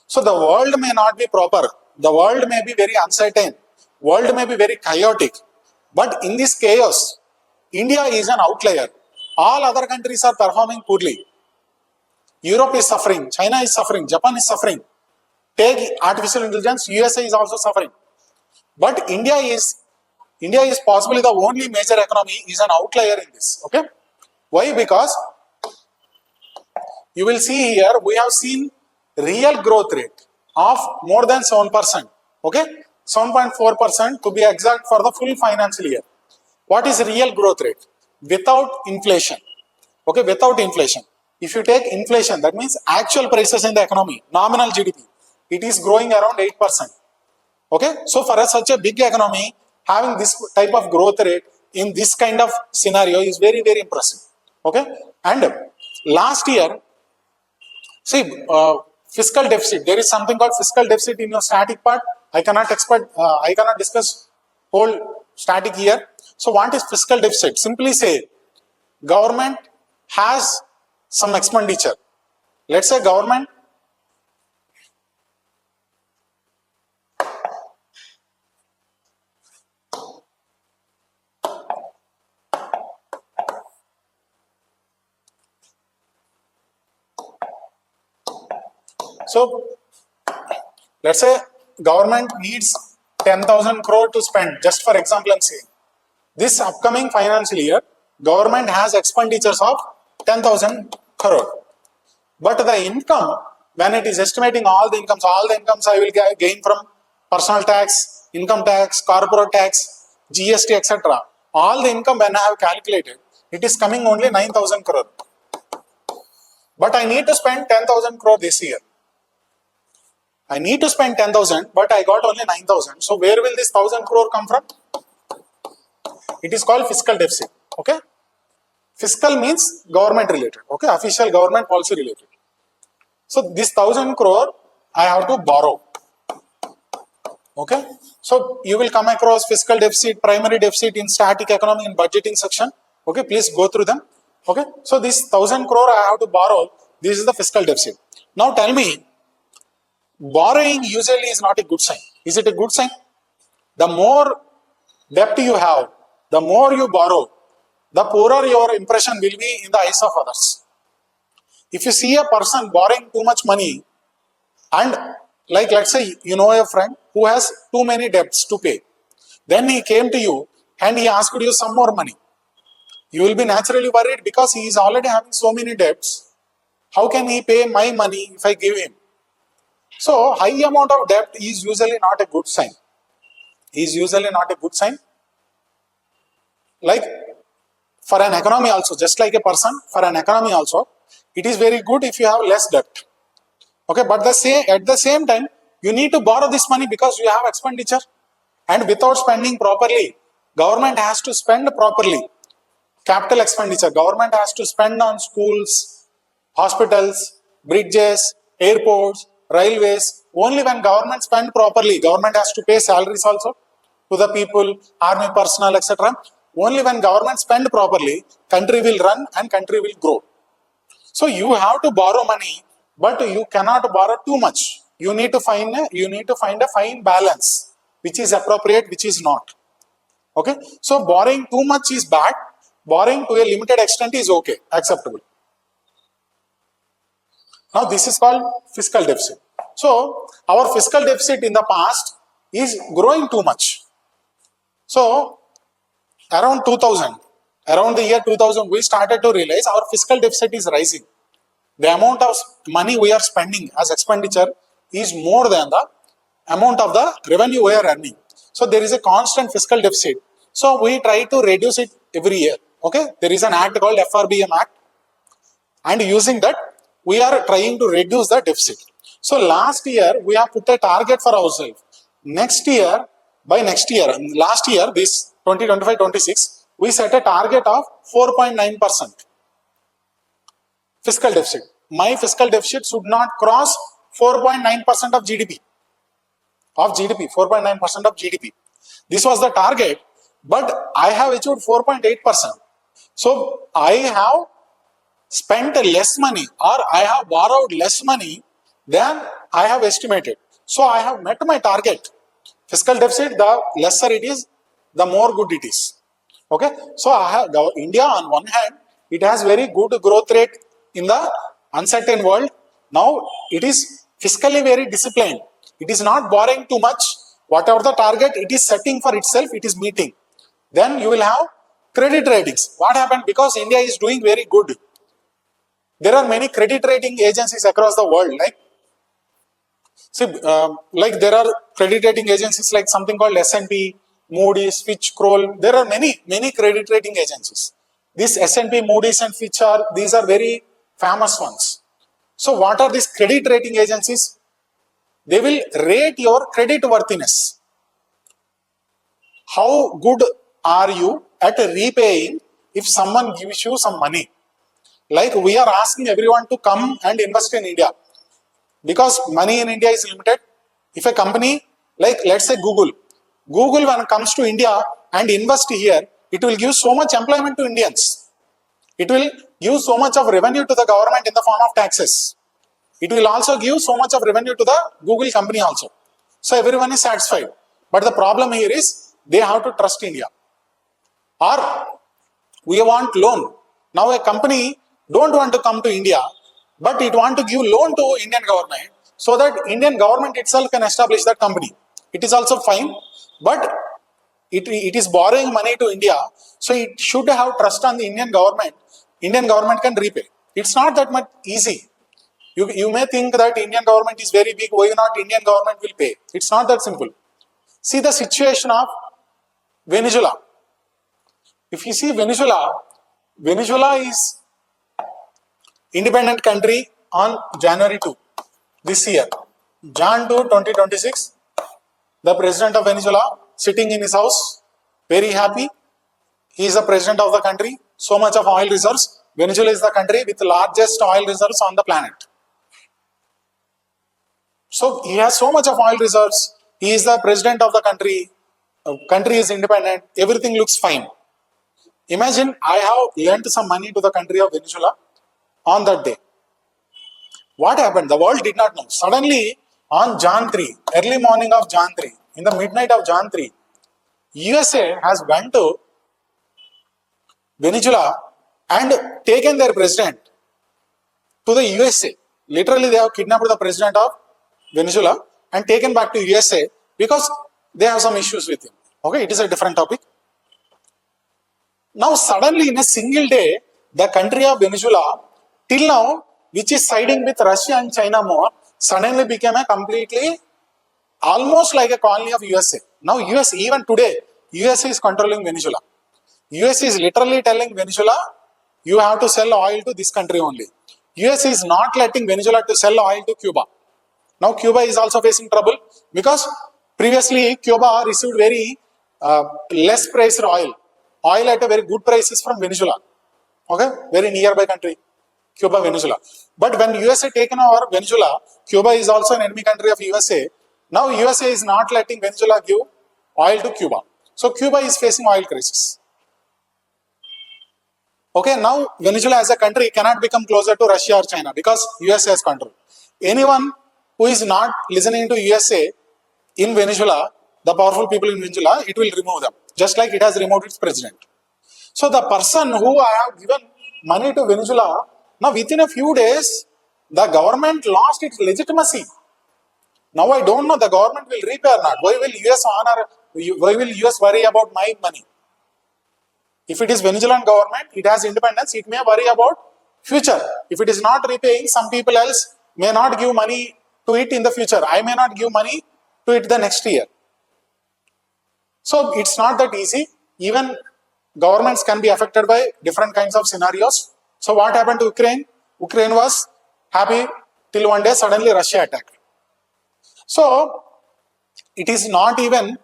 So the world may not be proper. The world may be very uncertain. World may be very chaotic. But in this chaos, India is an outlier. All other countries are performing poorly. Europe is suffering. China is suffering. Japan is suffering. Take artificial intelligence, USA is also suffering. But India is possibly the only major economy is an outlier in this. Okay? Why? Because you will see here, we have seen real growth rate of more than 7%. Okay? 7.4% to be exact for the full financial year. What is real growth rate? Without inflation. Okay? Without inflation. If you take inflation, that means actual prices in the economy, nominal GDP, it is growing around 8%. Okay? So for such a big economy, having this type of growth rate in this kind of scenario is very, very impressive. Okay? And last year, see, fiscal deficit, there is something called fiscal deficit in your static part. I cannot discuss whole static here. So what is fiscal deficit? Simply say, government has some expenditure. Let's say government let's say government needs 10,000 crore to spend. Just for example, I'm saying this upcoming financial year, government has expenditures of 10,000 crore. But the income, when it is estimating all the incomes I will gain from personal tax, income tax, corporate tax, GST, etc. All the income when I have calculated, it is coming only 9,000 crore. But I need to spend 10,000 crore this year. I need to spend 10,000, but I got only 9,000. So where will this 1,000 crore come from? It is called fiscal deficit. Okay? Fiscal means government related. Okay? Official government policy related. So this 1,000 crore I have to borrow. Okay? So you will come across fiscal deficit, primary deficit in static economy in budgeting section. Okay? Please go through them. Okay? So this 1,000 crore I have to borrow. This is the fiscal deficit. Now tell me, borrowing usually is not a good sign. Is it a good sign? The more debt you have, the more you borrow, the poorer your impression will be in the eyes of others. If you see a person borrowing too much money, and like let's say you know a friend who has too many debts to pay, then he came to you and he asked you some more money, you will be naturally worried because he is already having so many debts. How can he pay my money if I give him? So high amount of debt is usually not a good sign. Like for an economy also, just like a person, for an economy also, it is very good if you have less debt. Okay, but at the same time, you need to borrow this money because you have expenditure, and without spending properly, government has to spend properly. Capital expenditure, government has to spend on schools, hospitals, bridges, airports, railways. Only when government spend properly, government has to pay salaries also to the people, army personnel, etc. Only when government spend properly, country will run and country will grow. So you have to borrow money, but you cannot borrow too much. You need to find a fine balance, which is appropriate, which is not. Okay. So borrowing too much is bad. Borrowing to a limited extent is okay, acceptable. Now this is called fiscal deficit. So our fiscal deficit in the past is growing too much. So around the year 2000, we started to realize our fiscal deficit is rising. The amount of money we are spending as expenditure is more than the amount of the revenue we are earning. So there is a constant fiscal deficit. So we try to reduce it every year. Okay, there is an act called FRBM Act, and using that we are trying to reduce the deficit. So last year we have put a target for ourselves. Last year, this 2025-26, we set a target of 4.9% fiscal deficit. My fiscal deficit should not cross 4.9% of GDP. 4.9% of GDP. This was the target, but I have achieved 4.8%. So I have spent less money, or I have borrowed less money than I have estimated. So I have met my target. Fiscal deficit, the lesser it is, the more good it is. Okay. So India on one hand, it has very good growth rate in the uncertain world. Now it is fiscally very disciplined. It is not borrowing too much. Whatever the target it is setting for itself, it is meeting. Then you will have credit ratings. What happened? Because India is doing very good. There are many credit rating agencies across the world. Like there are credit rating agencies like something called S&P, Moody's, Fitch, Kroll. There are many credit rating agencies. This S&P, Moody's and Fitch these are very famous ones. So what are these credit rating agencies? They will rate your credit worthiness. How good are you at repaying if someone gives you some money? Like we are asking everyone to come and invest in India, because money in India is limited. If a company, like let's say Google when it comes to India and invest here, it will give so much employment to Indians. It will give so much of revenue to the government in the form of taxes. It will also give so much of revenue to the Google company also. So everyone is satisfied. But the problem here is they have to trust India. Or we want loan. Now a company don't want to come to India, but it want to give loan to Indian government so that Indian government itself can establish that company. It is also fine, but it is borrowing money to India, so it should have trust on the Indian government. Indian government can repay. It's not that much easy. You may think that Indian government is very big, why not Indian government will pay? It's not that simple. See the situation of Venezuela. If you see Venezuela is independent country on January 2 this year. Jan 2, 2026, the president of Venezuela sitting in his house, very happy. He is the president of the country, so much of oil reserves. Venezuela is the country with the largest oil reserves on the planet. So he has so much of oil reserves. He is the president of the country. Country is independent. Everything looks fine. Imagine I have lent some money to the country of Venezuela on that day. What happened? The world did not know. Suddenly on Jan 3, early morning of Jan 3, in the midnight of Jan 3, USA has went to Venezuela and taken their president to the USA. Literally, they have kidnapped the president of Venezuela and taken back to USA because they have some issues with him. Okay, it is a different topic. Now, suddenly in a single day, the country of Venezuela, till now, which is siding with Russia and China more, suddenly became a completely, almost like a colony of USA. Now, US, even today, USA is controlling Venezuela. US is literally telling Venezuela, you have to sell oil to this country only. US is not letting Venezuela to sell oil to Cuba. Now, Cuba is also facing trouble because previously Cuba received very less priced oil at a very good prices from Venezuela. Okay, very nearby country, Cuba, Venezuela. But when USA taken over Venezuela, Cuba is also an enemy country of USA. Now USA is not letting Venezuela give oil to Cuba. So Cuba is facing oil crisis. Okay, now Venezuela as a country cannot become closer to Russia or China because USA has control. Anyone who is not listening to USA in Venezuela, the powerful people in Venezuela, it will remove them, just like it has removed its president. So the person who I have given money to Venezuela, now within a few days, the government lost its legitimacy. Now I don't know the government will repay or not. Why will US worry about my money? If it is Venezuelan government, it has independence, it may worry about future. If it is not repaying, some people else may not give money to it in the future. I may not give money to it the next year. So it's not that easy. Even governments can be affected by different kinds of scenarios. So what happened to Ukraine? Ukraine was happy till one day suddenly Russia attacked. So it is not even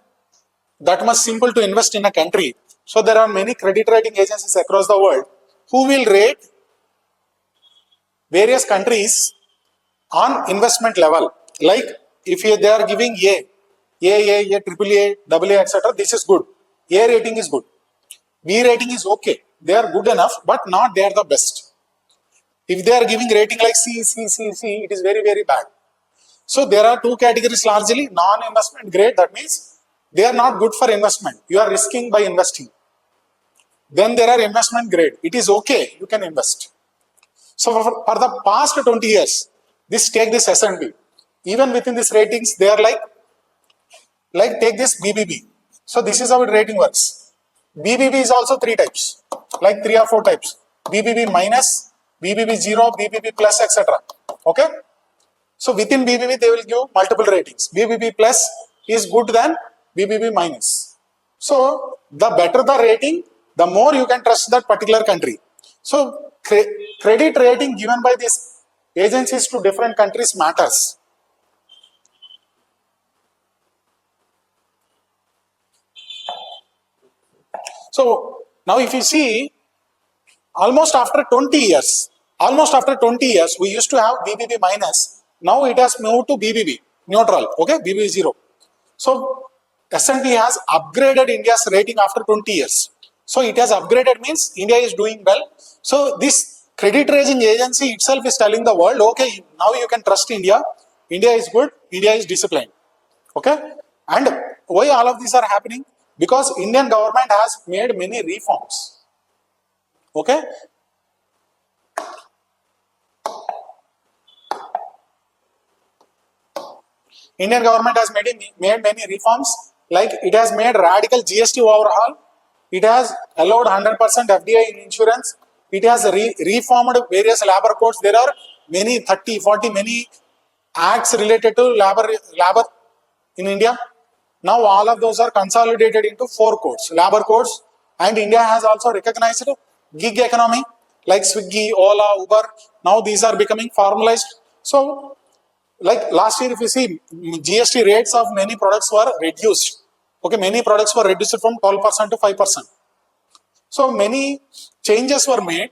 that much simple to invest in a country. So there are many credit rating agencies across the world who will rate various countries on investment level. Like if they are giving triple A, double A, etc., this is good. A rating is good. B rating is okay. They are good enough, but not they are the best. If they are giving rating like C, it is very, very bad. So there are two categories largely, non-investment grade, that means they are not good for investment. You are risking by investing. Then there are investment grade. It is okay, you can invest. So for the past 20 years, take this S&P. Even within these ratings, they are like take this BBB. So this is how the rating works. BBB is also 3 types, like 3 or 4 types. BBB minus, BBB 0, BBB plus, etc. Okay. So within BBB, they will give multiple ratings. BBB plus is good than BBB minus. So the better the rating, the more you can trust that particular country. So credit rating given by these agencies to different countries matters. So now if you see, almost after 20 years, we used to have BBB minus. Now it has moved to BBB, neutral, okay, BBB 0. So S&P has upgraded India's rating after 20 years. So it has upgraded means India is doing well. So this credit rating agency itself is telling the world, okay, now you can trust India. India is good, India is disciplined. Okay. And why all of these are happening? Because Indian government has made many reforms. Okay. Indian government has made many reforms, like it has made radical GST overhaul, it has allowed 100% FDI in insurance, it has reformed various labor codes. There are many 30, 40, many acts related to labor in India. Now all of those are consolidated into 4 codes, labor codes, and India has also recognized gig economy like Swiggy, Ola, Uber. Now these are becoming formalized. So like last year, if you see, GST rates of many products were reduced. Okay, many products were reduced from 12% to 5%. So many changes were made.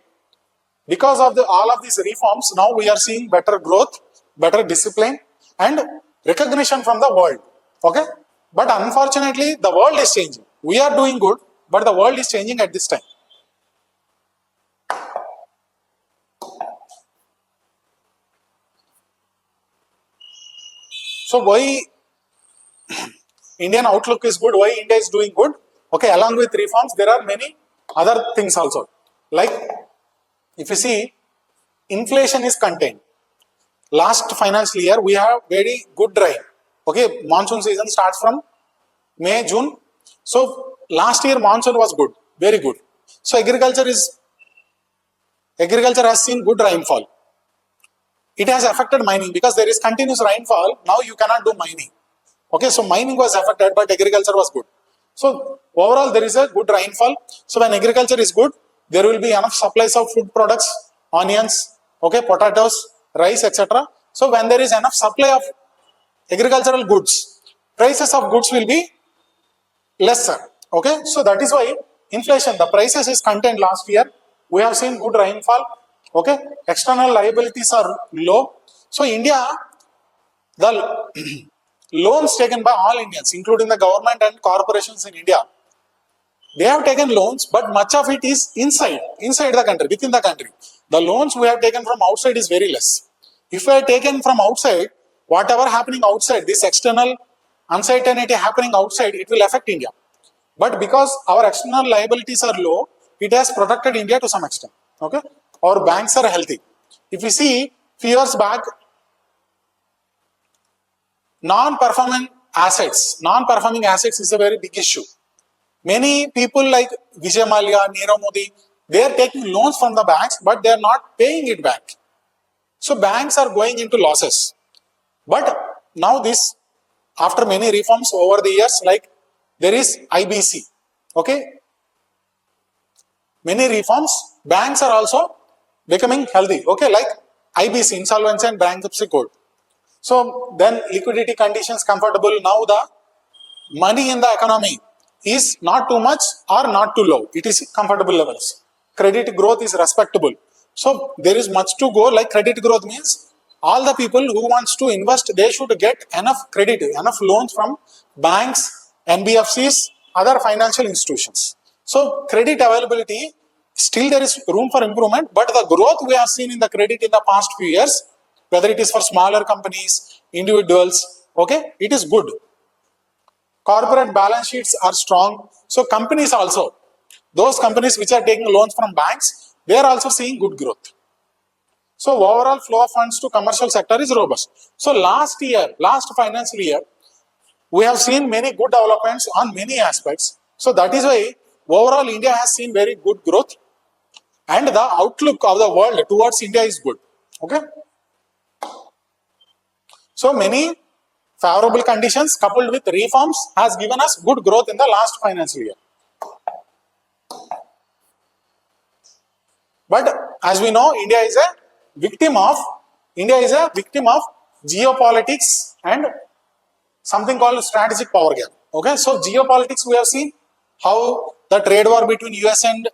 Because of all of these reforms, now we are seeing better growth, better discipline, and recognition from the world. Okay, but unfortunately, the world is changing. We are doing good, but the world is changing at this time. So why Indian outlook is good, why India is doing good? Okay, along with reforms, there are many other things also. Like, if you see, inflation is contained. Last financial year, we have very good rain. Okay, monsoon season starts from May, June. So, last year monsoon was good, very good. So, agriculture has seen good rainfall. It has affected mining because there is continuous rainfall. Now you cannot do mining. Okay, so mining was affected, but agriculture was good. So overall, there is a good rainfall. So when agriculture is good, there will be enough supplies of food products, onions, okay, potatoes, rice, etc. So when there is enough supply of agricultural goods, prices of goods will be lesser. Okay, so that is why inflation, the prices is contained last year. We have seen good rainfall. Okay, external liabilities are low. So India, the loans taken by all Indians, including the government and corporations in India, they have taken loans, but much of it is inside the country, within the country. The loans we have taken from outside is very less. If we have taken from outside, whatever happening outside, this external uncertainty happening outside, it will affect India. But because our external liabilities are low, it has protected India to some extent. Okay, our banks are healthy. If you see, few years back, non-performing assets is a very big issue. Many people like Vijay Mallya, Nirav Modi, they are taking loans from the banks, but they are not paying it back. So banks are going into losses. But now this, after many reforms over the years, like there is IBC, okay? Many reforms, banks are also becoming healthy, okay? Like IBC, Insolvency and Bankruptcy Code. So then liquidity conditions comfortable. Now the money in the economy is not too much or not too low. It is comfortable levels. Credit growth is respectable. So there is much to go. Like credit growth means all the people who wants to invest, they should get enough credit, enough loans from banks, NBFCs, other financial institutions. So credit availability, still there is room for improvement, but the growth we have seen in the credit in the past few years, whether it is for smaller companies, individuals, okay, it is good. Corporate balance sheets are strong. So companies also, those companies which are taking loans from banks, they are also seeing good growth. So overall flow of funds to commercial sector is robust. So last financial year, we have seen many good developments on many aspects. So that is why overall India has seen very good growth, and the outlook of the world towards India is good. Okay. So many favorable conditions coupled with reforms has given us good growth in the last financial year. But as we know, India is a victim of geopolitics and something called strategic power gap. Okay, so geopolitics, we have seen how the trade war between US and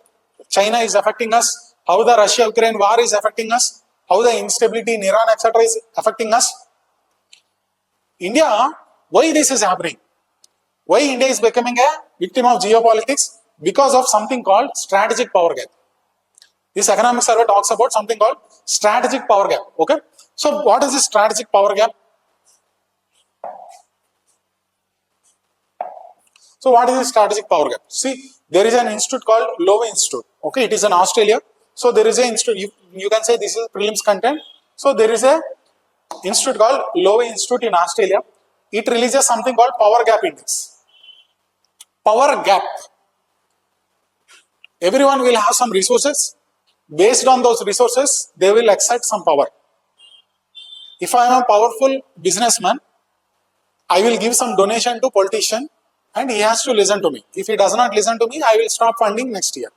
China is affecting us, how the Russia-Ukraine war is affecting us, how the instability in Iran, etc. is affecting us. India, why this is happening? Why India is becoming a victim of geopolitics? Because of something called strategic power gap. This economic survey talks about something called strategic power gap. Okay, so what is this strategic power gap? So what is the strategic power gap? See, there is an institute called Lowe Institute. Okay, it is in Australia. So there is an institute, you can say this is prelims content. So there is a institute called Lowe Institute in Australia. It releases something called power gap index. Power gap. Everyone will have some resources. Based on those resources, they will exert some power. If I am a powerful businessman, I will give some donation to politician and he has to listen to me. If he does not listen to me, I will stop funding next year.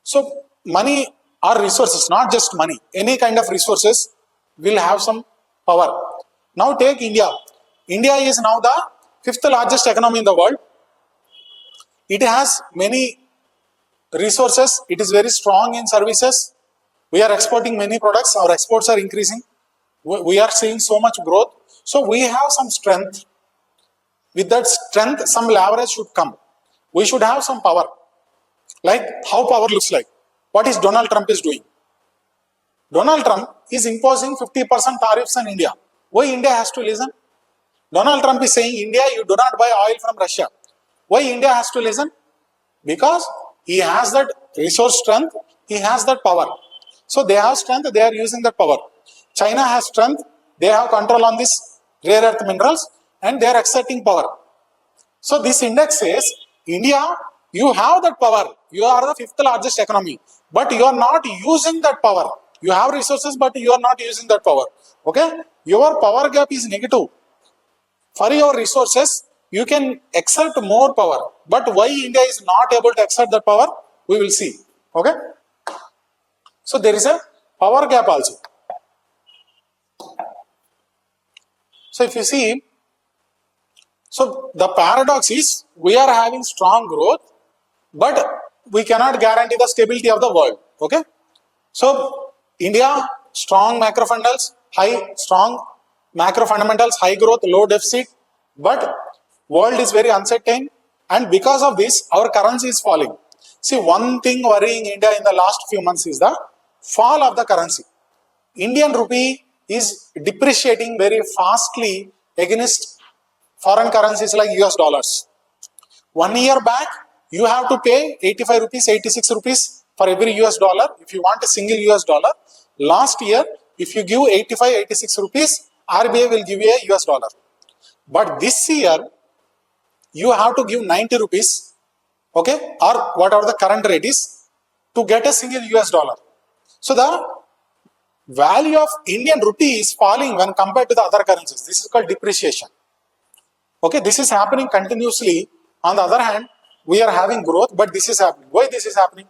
So money or resources, not just money, any kind of resources will have some power. Now take India. India is now the 5th largest economy in the world. It has many resources. It is very strong in services. We are exporting many products. Our exports are increasing. We are seeing so much growth. So we have some strength. With that strength, some leverage should come. We should have some power. Like how power looks like. What is Donald Trump is doing? Donald Trump is imposing 50% tariffs on India. Why India has to listen? Donald Trump is saying, India, you do not buy oil from Russia. Why India has to listen? Because he has that resource strength, he has that power. So they have strength, they are using that power. China has strength, they have control on this rare earth minerals, and they are exerting power. So this index says, India, you have that power. You are the fifth largest economy, but you are not using that power. You have resources, but you are not using that power. Okay? Your power gap is negative. For your resources, you can exert more power. But why India is not able to exert that power, we will see. Okay? So there is a power gap also. So if you see, so the paradox is we are having strong growth, but we cannot guarantee the stability of the world. Okay? So India, strong macro fundamentals, high growth, low deficit, but world is very uncertain, and because of this, our currency is falling. See, one thing worrying India in the last few months is the fall of the currency. Indian rupee is depreciating very fastly against foreign currencies like US dollars. 1 year back, you have to pay 85 rupees, 86 rupees for every US dollar if you want a single US dollar. Last year, if you give 85, 86 rupees, RBI will give you a US dollar. But this year, you have to give 90 rupees, okay, or whatever the current rate is, to get a single US dollar. So the value of Indian rupee is falling when compared to the other currencies. This is called depreciation. Okay, this is happening continuously. On the other hand, we are having growth, but this is happening. Why this is happening?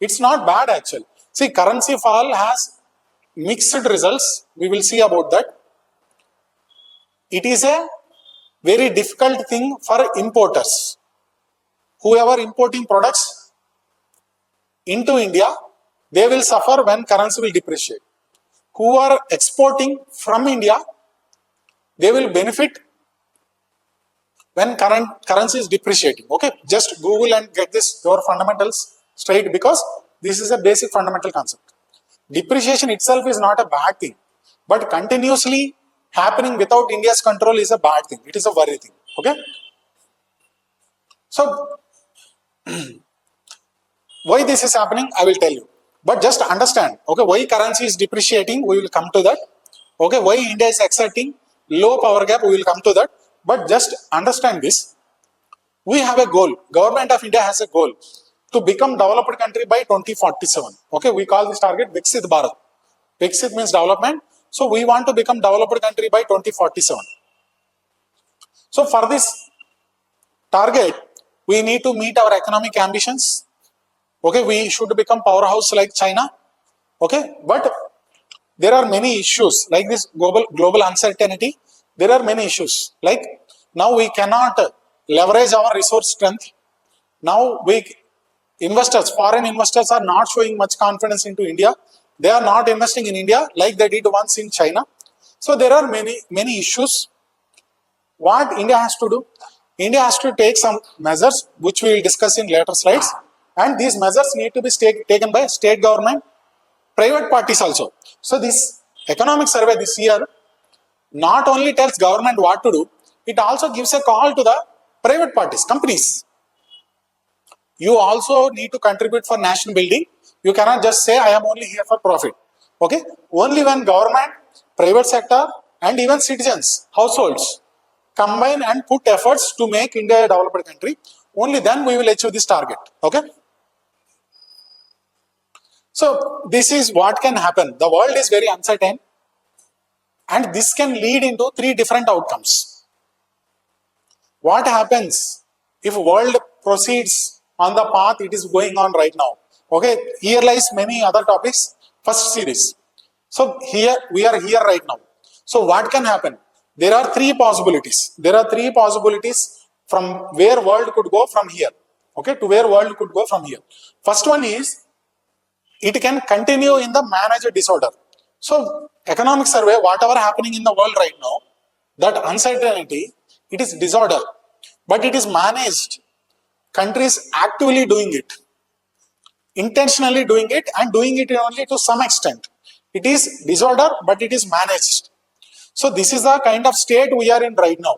It's not bad actually. See, currency fall has mixed results. We will see about that. It is a very difficult thing for importers. Whoever importing products into India, they will suffer when currency will depreciate. Who are exporting from India, they will benefit when currency is depreciating. Okay, just Google and get this your fundamentals straight, because this is a basic fundamental concept. Depreciation itself is not a bad thing, but continuously happening without India's control is a bad thing. It is a worry thing. Okay, so why this is happening, I will tell you. But just understand, okay, why currency is depreciating, we will come to that. Okay, why India is exerting low power gap, we will come to that. But just understand this. We have a goal. Government of India has a goal to become developed country by 2047. Okay, we call this target Viksit Bharat. Viksit means development. So we want to become developed country by 2047. So for this target, we need to meet our economic ambitions. Okay, we should become powerhouse like China. Okay, but there are many issues like this global uncertainty. There are many issues like now we cannot leverage our resource strength. Now foreign investors are not showing much confidence into India. They are not investing in India like they did once in China. So there are many issues. What India has to do? India has to take some measures which we will discuss in later slides. And these measures need to be taken by state government, private parties also. So this economic survey this year not only tells government what to do, it also gives a call to the private parties, companies. You also need to contribute for national building. You cannot just say, I am only here for profit. Okay? Only when government, private sector, and even citizens, households, combine and put efforts to make India a developed country, only then we will achieve this target. Okay? So this is what can happen. The world is very uncertain, and this can lead into 3 different outcomes. What happens if world proceeds on the path it is going on right now? Okay, here lies many other topics. First series. So here we are here right now. So what can happen? There are 3 possibilities. There are 3 possibilities from where world could go from here. Okay, to where world could go from here. First one is it can continue in the managed disorder. So economic survey, whatever happening in the world right now, that uncertainty, it is disorder, but it is managed. Countries actively doing it, intentionally doing it, and doing it only to some extent. It is disorder, but it is managed. So this is the kind of state we are in right now,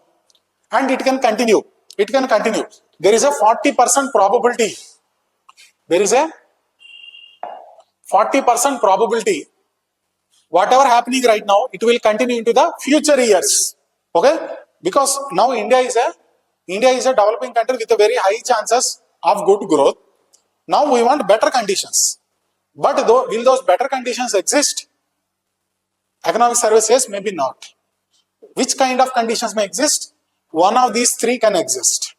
and it can continue. It can continue. there is a 40% probability. There is a 40% probability. Whatever happening right now, it will continue into the future years. Okay? Because now India is a developing country with a very high chances of good growth. Now we want better conditions. But will those better conditions exist? Economic survey says maybe not. Which kind of conditions may exist? One of these three can exist.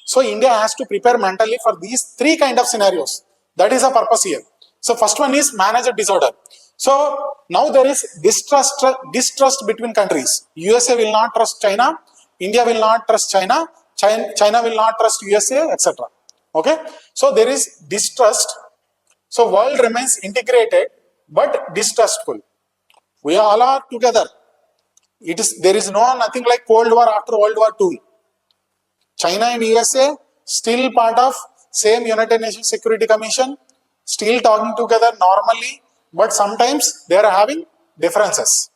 So India has to prepare mentally for these three kind of scenarios. That is the purpose here. So first one is manager disorder. So now there is distrust between countries. USA will not trust China. India will not trust China. China will not trust USA, etc. Okay. So there is distrust. So world remains integrated but distrustful. We all are together. There is nothing like Cold War after World War II. China and USA still part of same United Nations Security Commission, still talking together normally, but sometimes they are having differences.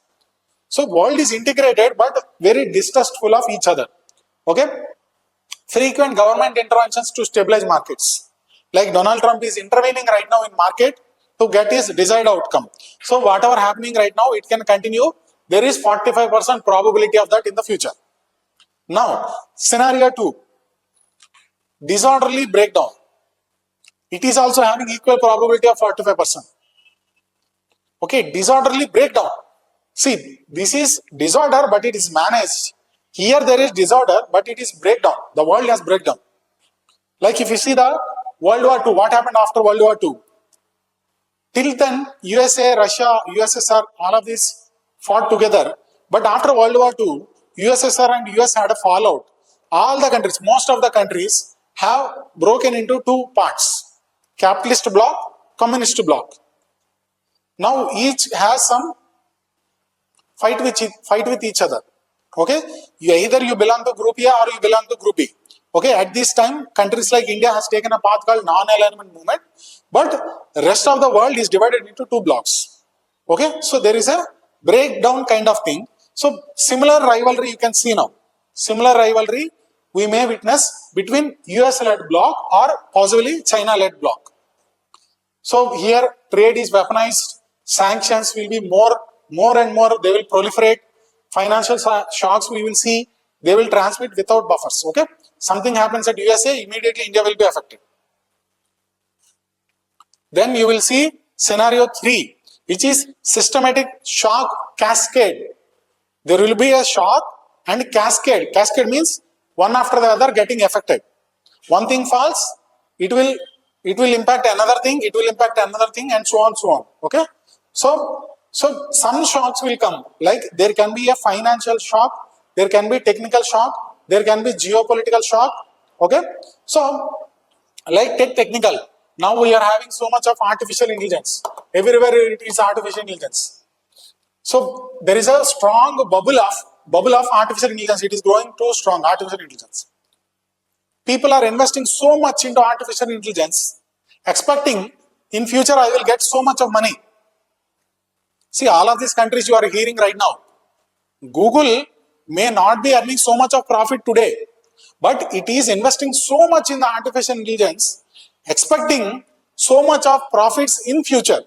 So world is integrated but very distrustful of each other. Okay. Frequent government interventions to stabilize markets. Like Donald Trump is intervening right now in market to get his desired outcome. So whatever happening right now, it can continue. There is 45% probability of that in the future. Now, scenario 2, disorderly breakdown. It is also having equal probability of 45%. Okay, disorderly breakdown. See, this is disorder, but it is managed. Here there is disorder, but it is breakdown. The world has breakdown. Like if you see the World War II, what happened after World War II? Till then, USA, Russia, USSR, all of these fought together. But after World War II, USSR and US had a fallout. All the countries, most of the countries have broken into two parts. Capitalist bloc, communist bloc. Now each has some fight with each other. Okay, either you belong to group A or you belong to group B. Okay, at this time, countries like India has taken a path called non-alignment movement, but the rest of the world is divided into two blocks. Okay, so there is a breakdown kind of thing. So similar rivalry you can see now. Similar rivalry we may witness between US-led bloc or possibly China-led bloc. So here trade is weaponized, sanctions will be more and more, they will proliferate, financial shocks we will see, they will transmit without buffers. Okay, something happens at USA, immediately India will be affected. Then you will see scenario 3, which is systematic shock cascade. There will be a shock and cascade. Cascade means one after the other getting affected. One thing falls, it will impact another thing, it will impact another thing, and so on, so on. Okay, so some shocks will come, like there can be a financial shock, there can be technical shock, there can be geopolitical shock. Okay, so like take technical. Now we are having so much of artificial intelligence. Everywhere it is artificial intelligence. So there is a strong bubble of artificial intelligence. It is growing too strong, artificial intelligence. People are investing so much into artificial intelligence, expecting in future I will get so much of money. See, all of these countries you are hearing right now, Google may not be earning so much of profit today, but it is investing so much in the artificial intelligence, expecting so much of profits in future.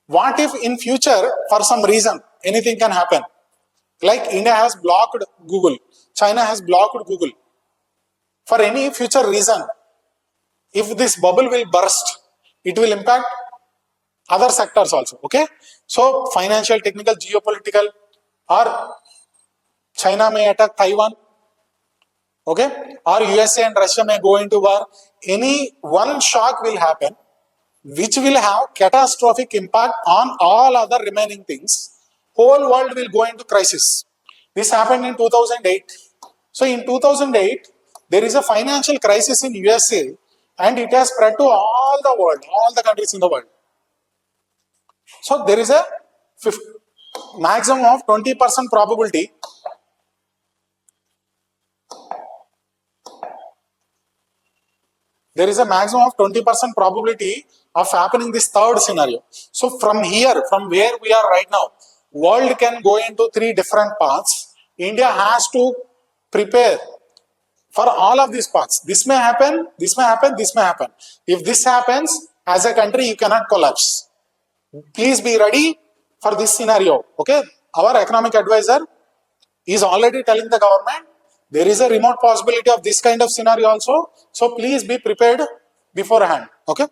What if in future, for some reason, anything can happen? Like India has blocked Google, China has blocked Google. For any future reason, if this bubble will burst, it will impact other sectors also. Okay, so financial, technical, geopolitical, or China may attack Taiwan. Okay, or USA and Russia may go into war. Any one shock will happen, which will have catastrophic impact on all other remaining things. Whole world will go into crisis. This happened in 2008. So in 2008, there is a financial crisis in USA, and it has spread to all the world, all the countries in the world. So there is a maximum of 20% probability. There is a maximum of 20% probability of happening this third scenario. So from here, from where we are right now, world can go into three different paths. India has to prepare for all of these paths. This may happen, this may happen, this may happen. If this happens, as a country, you cannot collapse. Please be ready for this scenario. Okay, our economic advisor is already telling the government there is a remote possibility of this kind of scenario also. So please be prepared beforehand. Okay.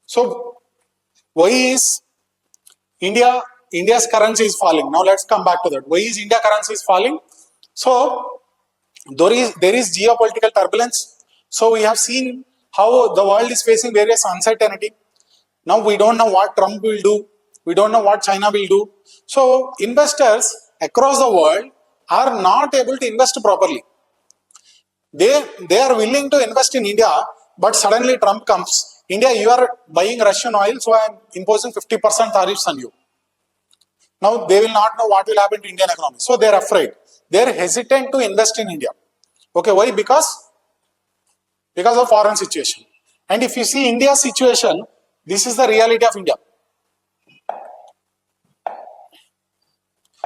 So why is India's currency is falling? Now let's come back to that. Why is India currency is falling? So there is geopolitical turbulence. So we have seen how the world is facing various uncertainty. Now we don't know what Trump will do. We don't know what China will do. So investors across the world are not able to invest properly. They are willing to invest in India, but suddenly Trump comes. India, you are buying Russian oil, so I am imposing 50% tariffs on you. Now they will not know what will happen to Indian economy. So they are afraid. They are hesitant to invest in India. Okay, why? Because of foreign situation. And if you see India's situation, this is the reality of India.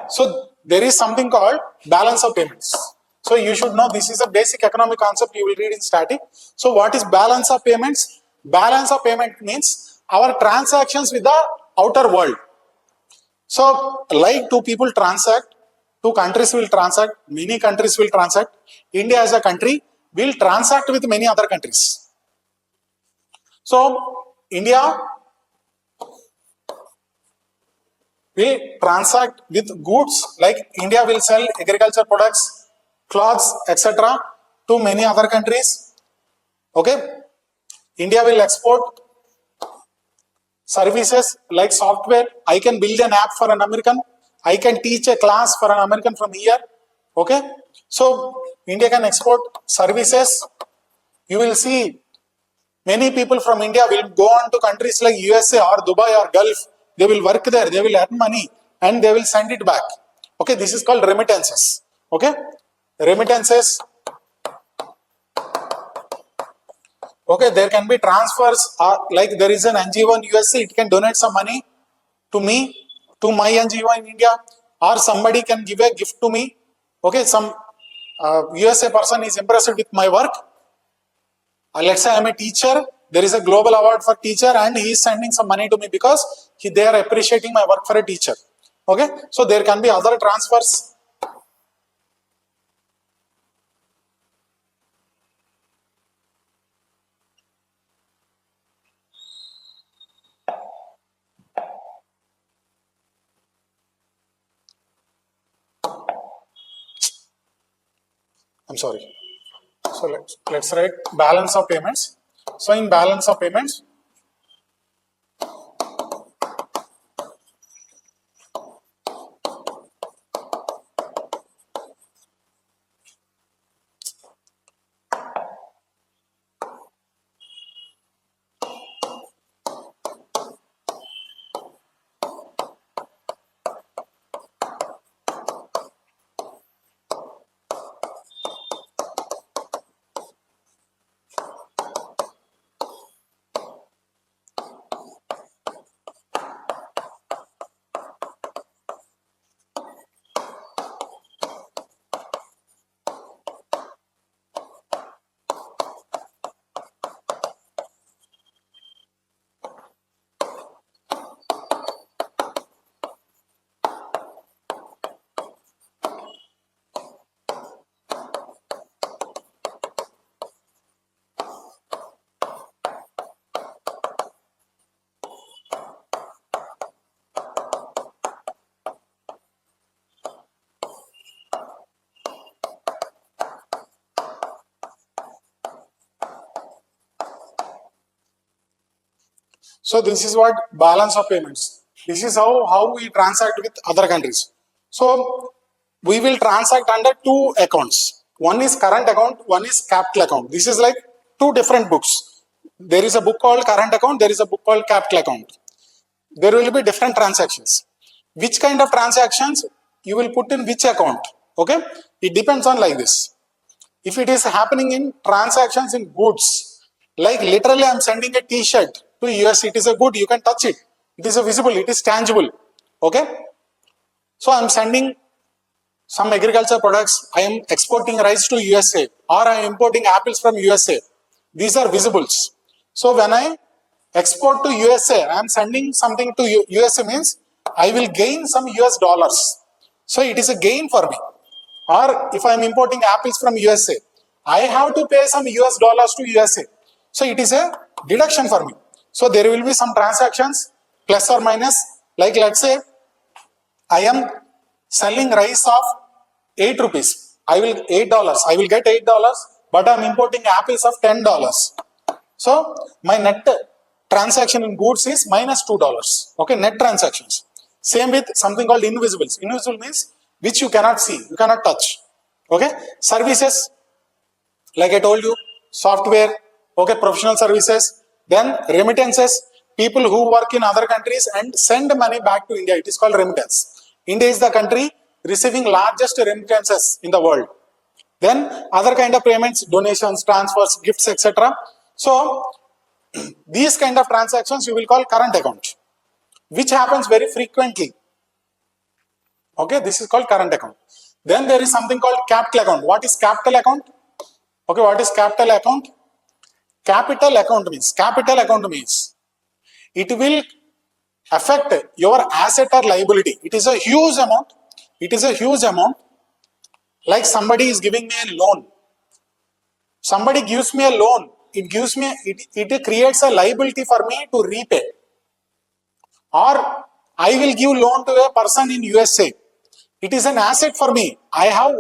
So there is something called balance of payments. So you should know this is a basic economic concept you will read in static. So what is balance of payments? Balance of payment means our transactions with the outer world. So like two people transact, two countries will transact, many countries will transact. India as a country will transact with many other countries. So India will transact with goods, like India will sell agriculture products, clothes, etc. to many other countries. Okay. India will export services like software. I can build an app for an American. I can teach a class for an American from here. Okay. So India can export services. You will see many people from India will go on to countries like USA or Dubai or Gulf. They will work there. They will earn money and they will send it back. Okay. This is called remittances. Okay. Remittances. Okay, there can be transfers, like there is an NGO in USA, it can donate some money to me, to my NGO in India, or somebody can give a gift to me. Okay, some USA person is impressed with my work. Let's say I am a teacher, there is a global award for teacher and he is sending some money to me because they are appreciating my work for a teacher. Okay, so there can be other transfers. I'm sorry. So let's write balance of payments. So in balance of payments, so this is what balance of payments. This is how we transact with other countries. So we will transact under two accounts. One is current account, one is capital account. This is like two different books. There is a book called current account, there is a book called capital account. There will be different transactions. Which kind of transactions you will put in which account? Okay, it depends on like this. If it is happening in transactions in goods, like literally I'm sending a t-shirt to US, it is a good, you can touch it. It is a visible, it is tangible. Okay, so I'm sending some agriculture products, I am exporting rice to USA, or I am importing apples from USA. These are visibles. So when I export to USA, I am sending something to USA means I will gain some US dollars. So it is a gain for me. Or if I am importing apples from USA, I have to pay some US dollars to USA. So it is a deduction for me. So there will be some transactions plus or minus, like let's say I am selling rice of 8 rupees. I will $8. I will get $8, but I am importing apples of $10. So my net transaction in goods is minus $2. Okay, net transactions. Same with something called invisibles. Invisible means which you cannot see, you cannot touch. Okay, services, like I told you, software, okay, professional services, then remittances, people who work in other countries and send money back to India. It is called remittance. India is the country receiving largest remittances in the world. Then other kind of payments, donations, transfers, gifts, etc. So these kind of transactions you will call current account, which happens very frequently. Okay, this is called current account. Then there is something called capital account. What is capital account? Okay, what is capital account? Capital account means it will affect your asset or liability. It is a huge amount. It is a huge amount. Like somebody is giving me a loan. Somebody gives me a loan. It creates a liability for me to repay. Or I will give loan to a person in USA. It is an asset for me. I have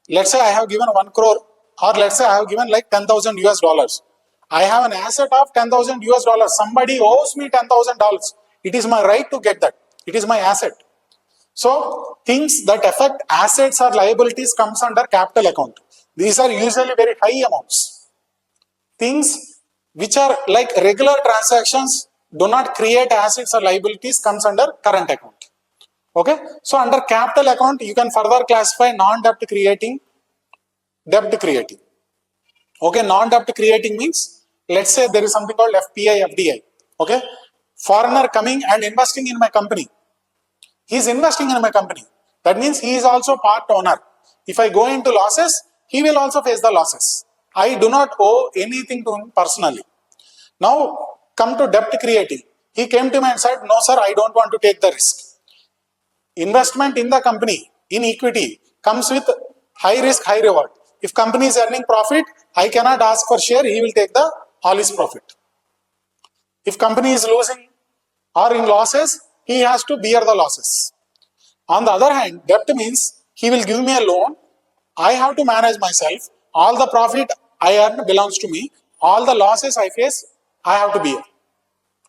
let's say I have given 1 crore, or let's say I have given like 10,000 US dollars. I have an asset of 10,000 US dollars. Somebody owes me $10,000. It is my right to get that. It is my asset. So things that affect assets or liabilities comes under capital account. These are usually very high amounts. Things which are like regular transactions do not create assets or liabilities comes under current account. Okay, so under capital account you can further classify non-debt creating, debt creating. Okay, non-debt creating means, let's say there is something called FPI, FDI. Okay, foreigner coming and investing in my company. He is investing in my company. That means he is also part owner. If I go into losses, he will also face the losses. I do not owe anything to him personally. Now come to debt creating. He came to me and said, no sir, I don't want to take the risk. Investment in the company, in equity, comes with high risk, high reward. If company is earning profit, I cannot ask for share, he will take all his profit. If company is losing or in losses, he has to bear the losses. On the other hand, debt means he will give me a loan, I have to manage myself, all the profit I earn belongs to me, all the losses I face, I have to bear.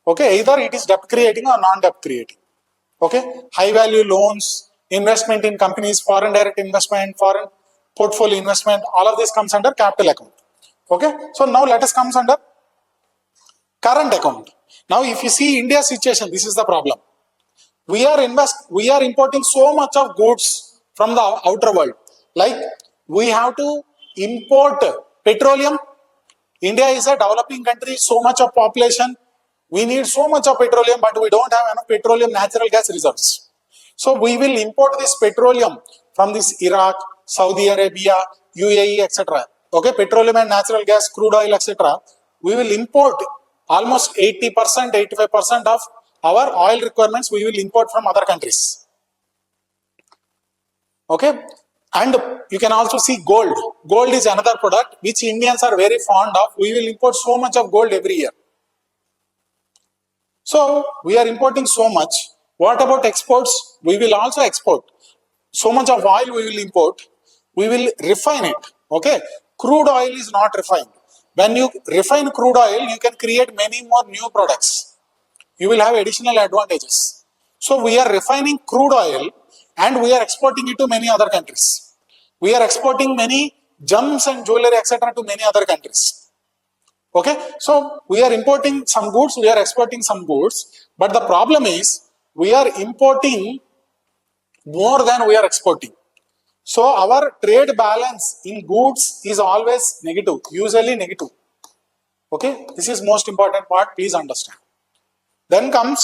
Okay, either it is debt creating or non-debt creating. Okay, high value loans, investment in companies, foreign direct investment, foreign portfolio investment, all of this comes under capital account. Okay, so now let us come under current account. Now if you see India's situation, this is the problem. We are importing so much of goods from the outer world. Like we have to import petroleum. India is a developing country, so much of population. We need so much of petroleum, but we don't have enough petroleum natural gas reserves. So we will import this petroleum from this Iraq, Saudi Arabia, UAE, etc. Okay, petroleum and natural gas, crude oil, etc. We will import almost 80%, 85% of our oil requirements we will import from other countries. Okay, and you can also see gold. Gold is another product which Indians are very fond of. We will import so much of gold every year. So we are importing so much. What about exports? We will also export. So much of oil we will import. We will refine it. Okay, crude oil is not refined. When you refine crude oil, you can create many more new products. You will have additional advantages. So we are refining crude oil and we are exporting it to many other countries. We are exporting many gems and jewelry, etc. to many other countries. Okay, so we are importing some goods, we are exporting some goods, but the problem is we are importing more than we are exporting. So our trade balance in goods is always negative, usually negative. Okay, this is most important part, please understand. Then come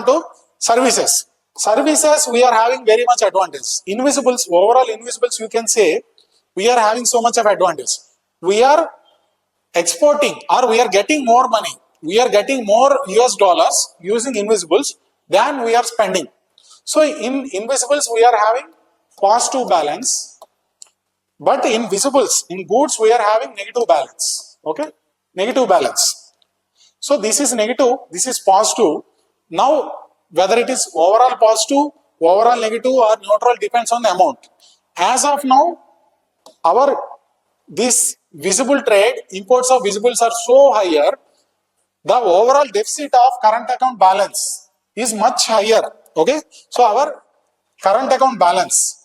to services. Services, we are having very much advantage. Invisibles, overall invisibles, you can say we are having so much of advantage. We are exporting or we are getting more money. We are getting more US dollars using invisibles than we are spending. So in invisibles, we are having positive balance, but in visibles, in goods, we are having negative balance. Okay, negative balance. So this is negative, this is positive. Now, whether it is overall positive, overall negative or neutral depends on the amount. As of now, this visible trade, imports of visibles are so higher, the overall deficit of current account balance is much higher. Okay, so our current account balance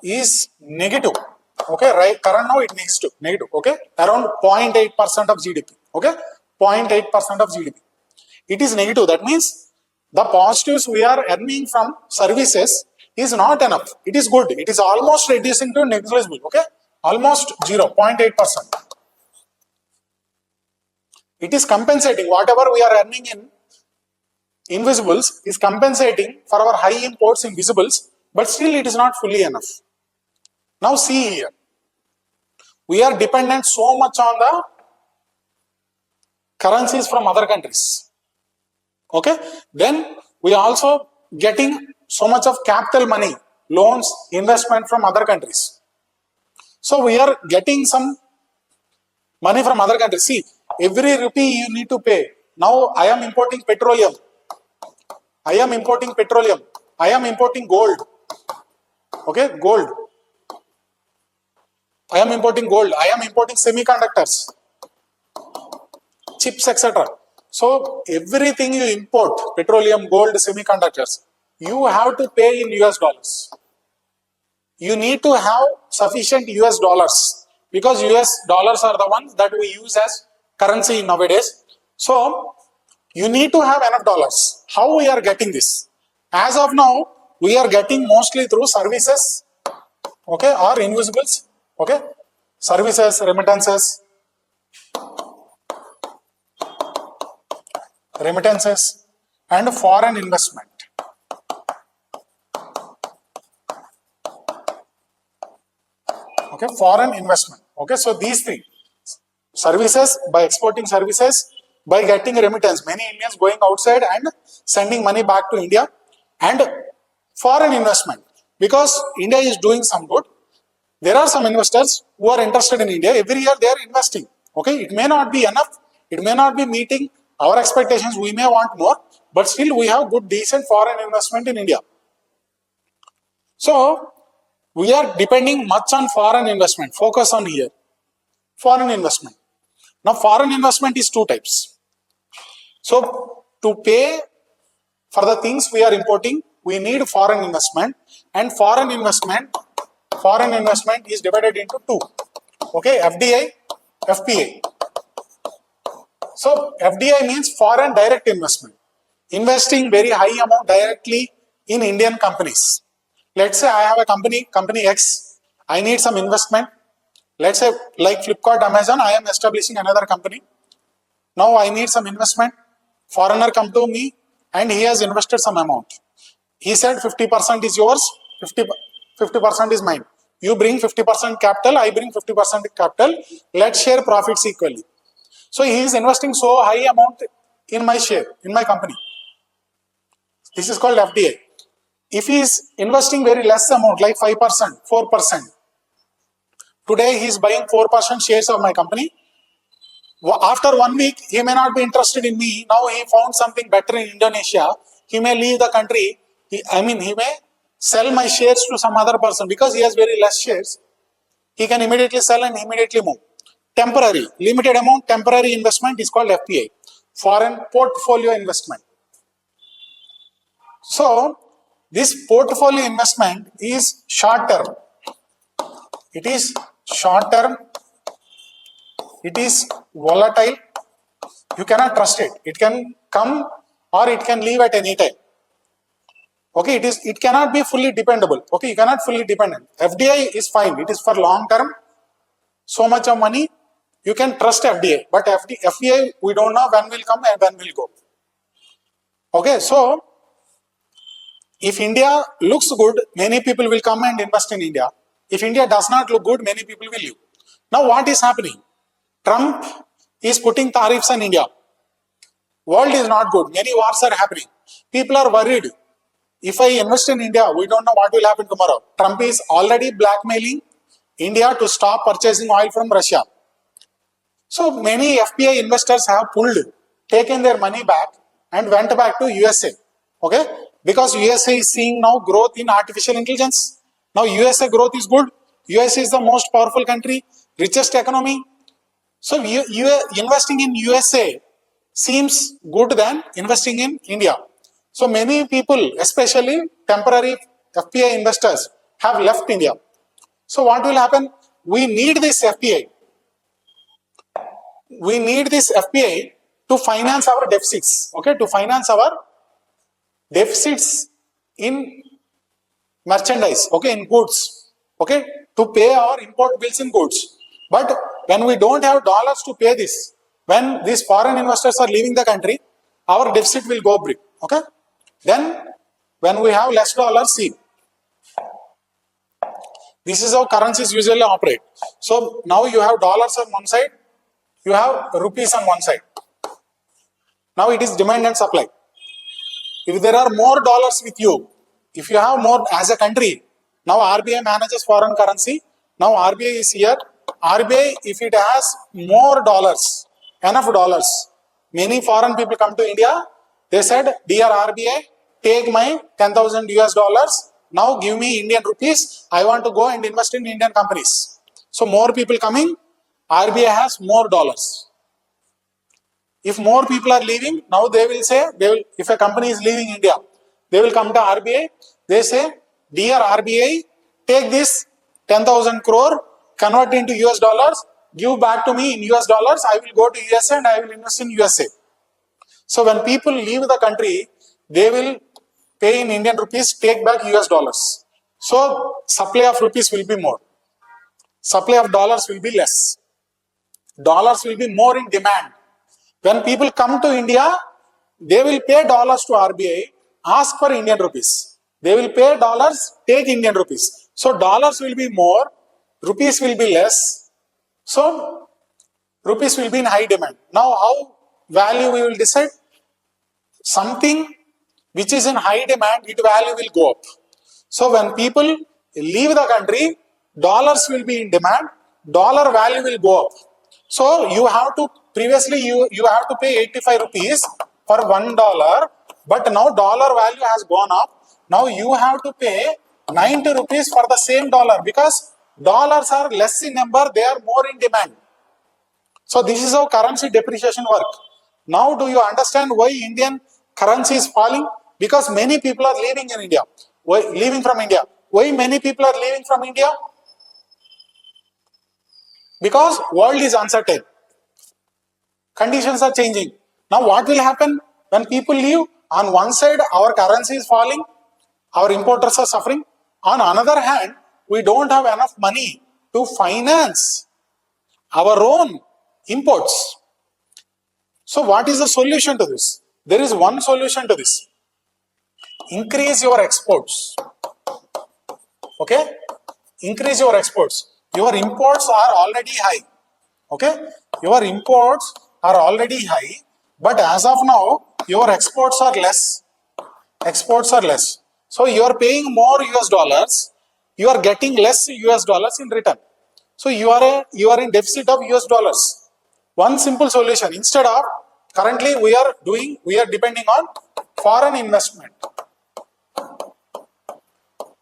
is negative. Okay, right, current now it needs to negative. Okay, around 0.8% of GDP. Okay, 0.8% of GDP. It is negative. That means the positives we are earning from services is not enough. It is good. It is almost reducing to negligible. Okay, almost 0.8%. It is compensating whatever we are earning in invisibles is compensating for our high imports in visibles, but still it is not fully enough. Now see here, we are dependent so much on the currencies from other countries. Okay, then we are also getting so much of capital money, loans, investment from other countries. So we are getting some money from other countries. See, every rupee you need to pay. Now I am importing petroleum. I am importing gold. Okay, gold. I am importing gold. I am importing semiconductors, chips, etc. So everything you import, petroleum, gold, semiconductors, you have to pay in US dollars. You need to have sufficient US dollars because US dollars are the ones that we use as currency nowadays. So you need to have enough dollars. How we are getting this? As of now, we are getting mostly through services, okay, or invisibles, okay, services, remittances, and foreign investment. Okay, foreign investment. Okay, so these three: services, by exporting services, by getting remittance, many Indians going outside and sending money back to India, and foreign investment, because India is doing some good. There are some investors who are interested in India. Every year they are investing. Okay, it may not be enough. It may not be meeting our expectations. We may want more, but still we have good, decent foreign investment in India. So we are depending much on foreign investment. Focus on here. Foreign investment. Now foreign investment is two types. So to pay for the things we are importing, we need foreign investment, and foreign investment is divided into two. Okay, FDI, FPI. So FDI means foreign direct investment, investing very high amount directly in Indian companies. Let's say I have a company X, I need some investment. Let's say like Flipkart, Amazon, I am establishing another company. Now I need some investment. Foreigner come to me and he has invested some amount. He said 50% is yours, 50% is mine. You bring 50% capital, I bring 50% capital. Let's share profits equally. So he is investing so high amount in my share, in my company. This is called FDI. If he is investing very less amount, like 5%, 4%, today he is buying 4% shares of my company. After 1 week, he may not be interested in me. Now he found something better in Indonesia. He may leave the country. He may sell my shares to some other person because he has very less shares. He can immediately sell and immediately move. Temporary, limited amount, temporary investment is called FPI, foreign portfolio investment. So this portfolio investment is short term. It is short term. It is volatile. You cannot trust it. It can come or it can leave at any time. Okay, it cannot be fully dependable. Okay, you cannot fully dependent. FDI is fine. It is for long term. So much of money, you can trust FDI. But FDI, we don't know when will come and when will go. Okay, so if India looks good, many people will come and invest in India. If India does not look good, many people will leave. Now what is happening? Trump is putting tariffs on India. World is not good. Many wars are happening. People are worried. If I invest in India, we don't know what will happen tomorrow. Trump is already blackmailing India to stop purchasing oil from Russia. So many FPI investors have taken their money back and went back to USA. Okay? Because USA is seeing now growth in artificial intelligence. Now USA growth is good. USA is the most powerful country, richest economy. So investing in USA seems good than investing in India. So many people, especially temporary FPI investors, have left India. So what will happen? We need this FPI. We need this FPI to finance our deficits. Okay, to finance our deficits in merchandise. Okay, in goods. Okay, to pay our import bills in goods. But when we don't have dollars to pay this, when these foreign investors are leaving the country, our deficit will go big. Okay. Then, when we have less dollars, see, this is how currencies usually operate. So, now you have dollars on one side, you have rupees on one side. Now, it is demand and supply. If there are more dollars with you, if you have more as a country, now RBI manages foreign currency, now RBI is here. RBI, if it has more dollars, enough dollars, many foreign people come to India, they said, dear RBI, take my 10,000 US dollars, now give me Indian rupees, I want to go and invest in Indian companies. So more people coming, RBI has more dollars. If more people are leaving, now they will say, if a company is leaving India, they will come to RBI, they say, dear RBI, take this 10,000 crore, convert into US dollars, give back to me in US dollars, I will go to USA and I will invest in USA. So when people leave the country, they will pay in Indian rupees, take back US dollars. So supply of rupees will be more. Supply of dollars will be less. Dollars will be more in demand. When people come to India, they will pay dollars to RBI, ask for Indian rupees. They will pay dollars, take Indian rupees. So dollars will be more, rupees will be less. So rupees will be in high demand. Now how value we will decide? Something which is in high demand, its value will go up. So when people leave the country, dollars will be in demand, dollar value will go up. So you have to, previously you have to pay 85 rupees for $1, but now dollar value has gone up. Now you have to pay 90 rupees for the same dollar because dollars are less in number, they are more in demand. So this is how currency depreciation works. Now do you understand why Indian currency is falling? Because many people are leaving in India. Why leaving from India? Why many people are leaving from India? Because world is uncertain. Conditions are changing. Now what will happen when people leave? On one side, our currency is falling, our importers are suffering. On another hand, we don't have enough money to finance our own imports. So what is the solution to this? There is one solution to this. Increase your exports. Okay? Increase your exports. Your imports are already high. Okay? Your imports are already high, but as of now, your exports are less. Exports are less. So you are paying more US dollars, you are getting less US dollars in return. So you are in deficit of US dollars. One simple solution, instead of currently we are depending on foreign investment.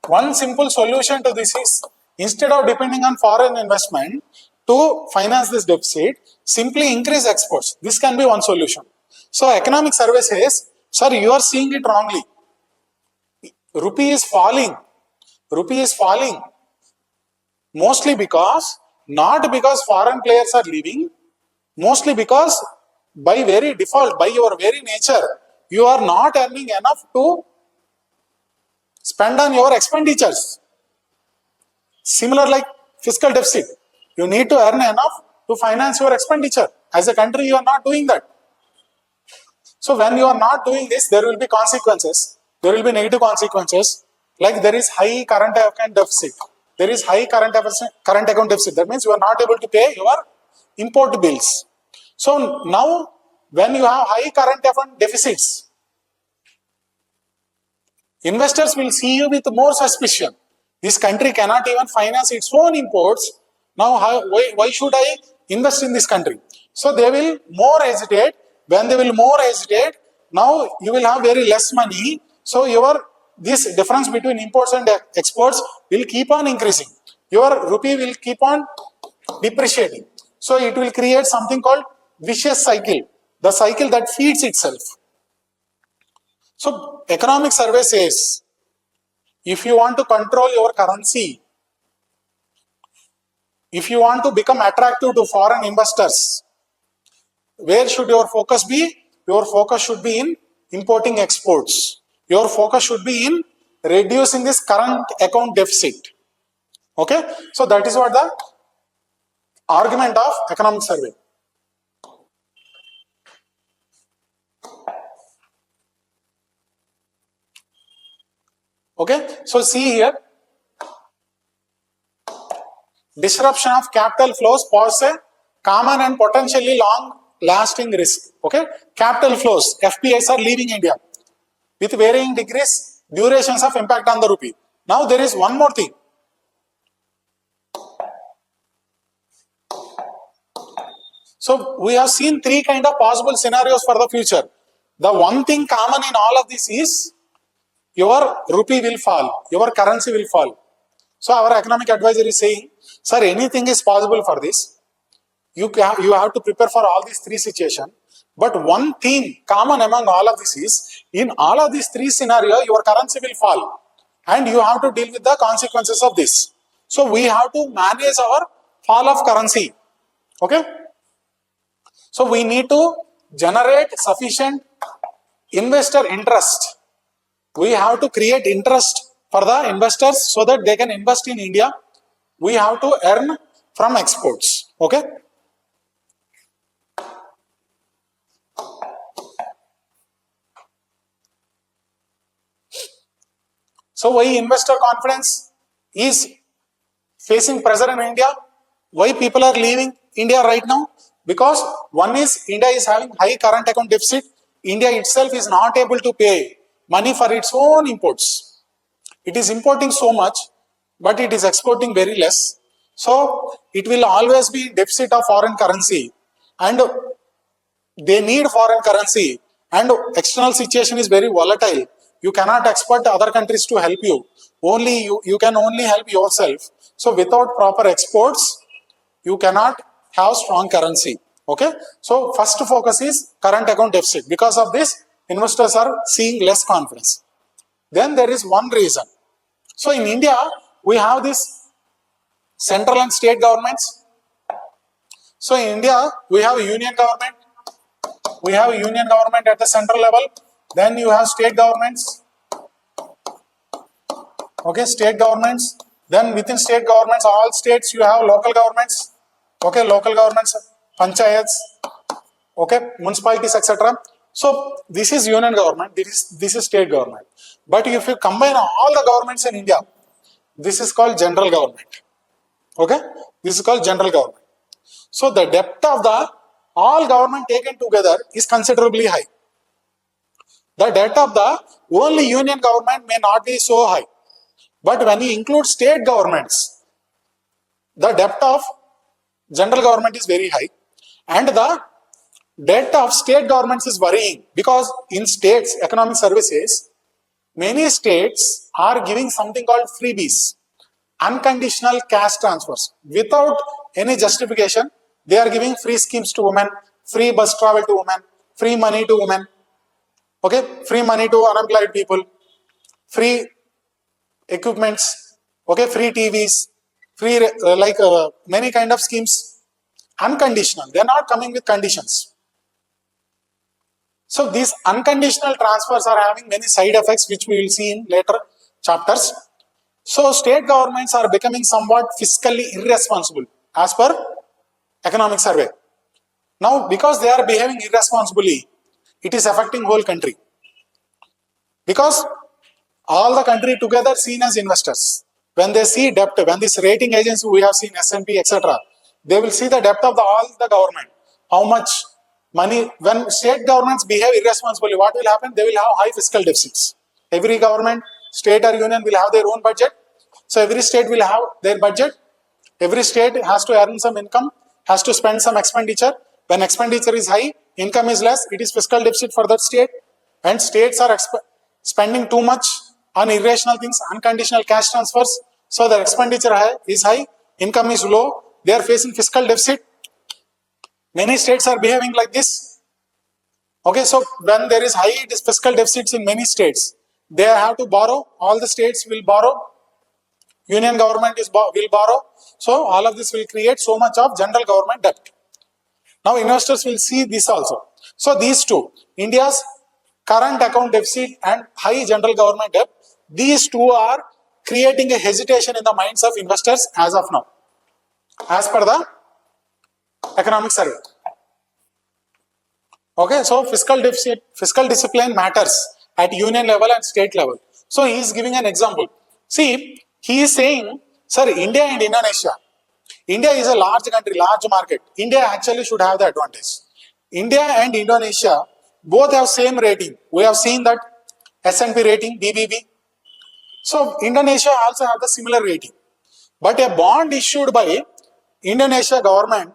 One simple solution to this is, instead of depending on foreign investment to finance this deficit, simply increase exports. This can be one solution. So economic survey says, sir, you are seeing it wrongly. rupee is falling. Rupee is falling mostly because, not because foreign players are leaving, mostly because by very default, by your very nature, you are not earning enough to spend on your expenditures. Similar like fiscal deficit, you need to earn enough to finance your expenditure. As a country, you are not doing that. So when you are not doing this, there will be consequences. There will be negative consequences, like there is high current account deficit. There is high current account deficit. That means you are not able to pay your import bills. So now, when you have high current account deficits, investors will see you with more suspicion. This country cannot even finance its own imports. Now, why should I invest in this country? So they will more hesitate. When they will more hesitate, now you will have very less money. So this difference between imports and exports will keep on increasing. Your rupee will keep on depreciating. So it will create something called vicious cycle, the cycle that feeds itself. So economic survey says, if you want to control your currency, if you want to become attractive to foreign investors, where should your focus be? Your focus should be in importing exports. Your focus should be in reducing this current account deficit. Okay, so that is what the argument of economic survey. Okay, so see here, disruption of capital flows poses a common and potentially long lasting risk. Okay, capital flows, FPIs are leaving India with varying degrees, durations of impact on the rupee. Now there is one more thing. So we have seen three kind of possible scenarios for the future. The one thing common in all of this is your rupee will fall, your currency will fall. So our economic advisor is saying, sir, anything is possible for this. You have to prepare for all these three situations. But one theme common among all of this is, in all of these three scenarios, your currency will fall. And you have to deal with the consequences of this. So we have to manage our fall of currency. Okay? So we need to generate sufficient investor interest. We have to create interest for the investors so that they can invest in India. We have to earn from exports. Okay? So why investor confidence is facing pressure in India? Why people are leaving India right now? Because one is, India is having high current account deficit. India itself is not able to pay money for its own imports. It is importing so much, but it is exporting very less. So it will always be deficit of foreign currency, and they need foreign currency, and external situation is very volatile. You cannot expect other countries to help you. Only you can only help yourself. So without proper exports, you cannot have strong currency. Okay. So first focus is current account deficit. Because of this, investors are seeing less confidence. Then there is one reason. So in India, we have this central and state governments. So in India, we have a union government. We have a union government at the central level. Then you have state governments. Okay, state governments. Then within state governments, all states you have local governments. Okay, local governments, panchayats. Okay, municipalities, etc. So this is union government. This is state government. But if you combine all the governments in India, this is called general government. Okay, this is called general government. So the depth of the all government taken together is considerably high. The debt of the only union government may not be so high. But when you include state governments, the debt of general government is very high. And the debt of state governments is worrying, because in states, economic services, many states are giving something called freebies, unconditional cash transfers. Without any justification, they are giving free schemes to women, free bus travel to women, free money to women. Okay, free money to unemployed people, free equipments, okay, free TVs, free many kind of schemes, unconditional. They are not coming with conditions. So these unconditional transfers are having many side effects, which we will see in later chapters. So state governments are becoming somewhat fiscally irresponsible as per economic survey. Now, because they are behaving irresponsibly, it is affecting whole country. Because all the country together seen as investors. When they see debt, when this rating agency we have seen S&P, etc., they will see the debt of all the government. How much money, when state governments behave irresponsibly, what will happen? They will have high fiscal deficits. Every government, state or union will have their own budget. So every state will have their budget. Every state has to earn some income, has to spend some expenditure. When expenditure is high, income is less, it is fiscal deficit for that state. And states are spending too much on irrational things, unconditional cash transfers. So their expenditure is high, income is low, they are facing fiscal deficit. Many states are behaving like this. Okay, so when there is high fiscal deficits in many states, they have to borrow, all the states will borrow, union government will borrow. So all of this will create so much of general government debt. Now investors will see this also. So these two, India's current account deficit and high general government debt, these two are creating a hesitation in the minds of investors as of now, as per the economic survey. Okay, so fiscal deficit, fiscal discipline matters at union level and state level. So he is giving an example. See, he is saying, sir, India and Indonesia. India is a large country, large market. India actually should have the advantage. India and Indonesia both have same rating. We have seen that S&P rating, BBB. So Indonesia also have the similar rating. But a bond issued by Indonesia government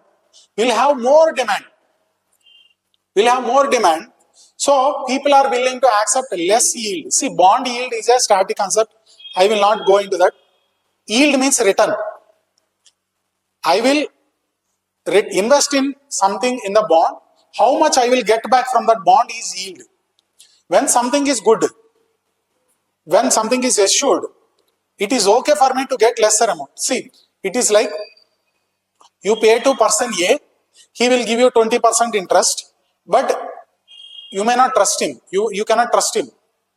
will have more demand. So people are willing to accept less yield. See, bond yield is a static concept. I will not go into that. Yield means return. I will invest in something in the bond. How much I will get back from that bond is yield. When something is good, when something is assured, it is okay for me to get lesser amount. See, it is like you pay to person A, he will give you 20% interest, but you may not trust him. You cannot trust him.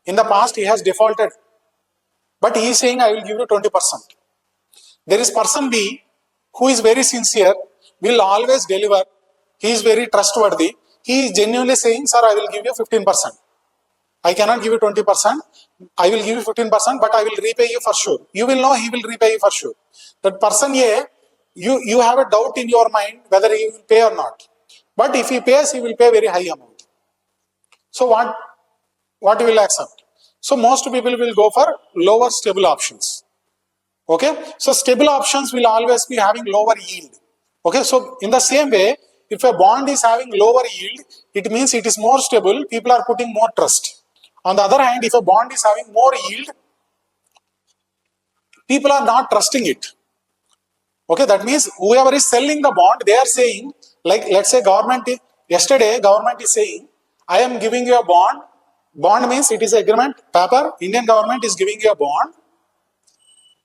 In the past, he has defaulted, but he is saying, I will give you 20%. There is person B who is very sincere, will always deliver. He is very trustworthy. He is genuinely saying, sir, I will give you 15%. I cannot give you 20%. I will give you 15%, but I will repay you for sure. You will know he will repay you for sure. That person A, you have a doubt in your mind whether he will pay or not. But if he pays, he will pay very high amount. So what you will accept? So most people will go for lower stable options. Okay, so stable options will always be having lower yield. Okay, so in the same way, if a bond is having lower yield, it means it is more stable, people are putting more trust. On the other hand, if a bond is having more yield, people are not trusting it. Okay, that means whoever is selling the bond, they are saying, like let's say yesterday government is saying, I am giving you a bond. Bond means it is an agreement, paper, Indian government is giving you a bond.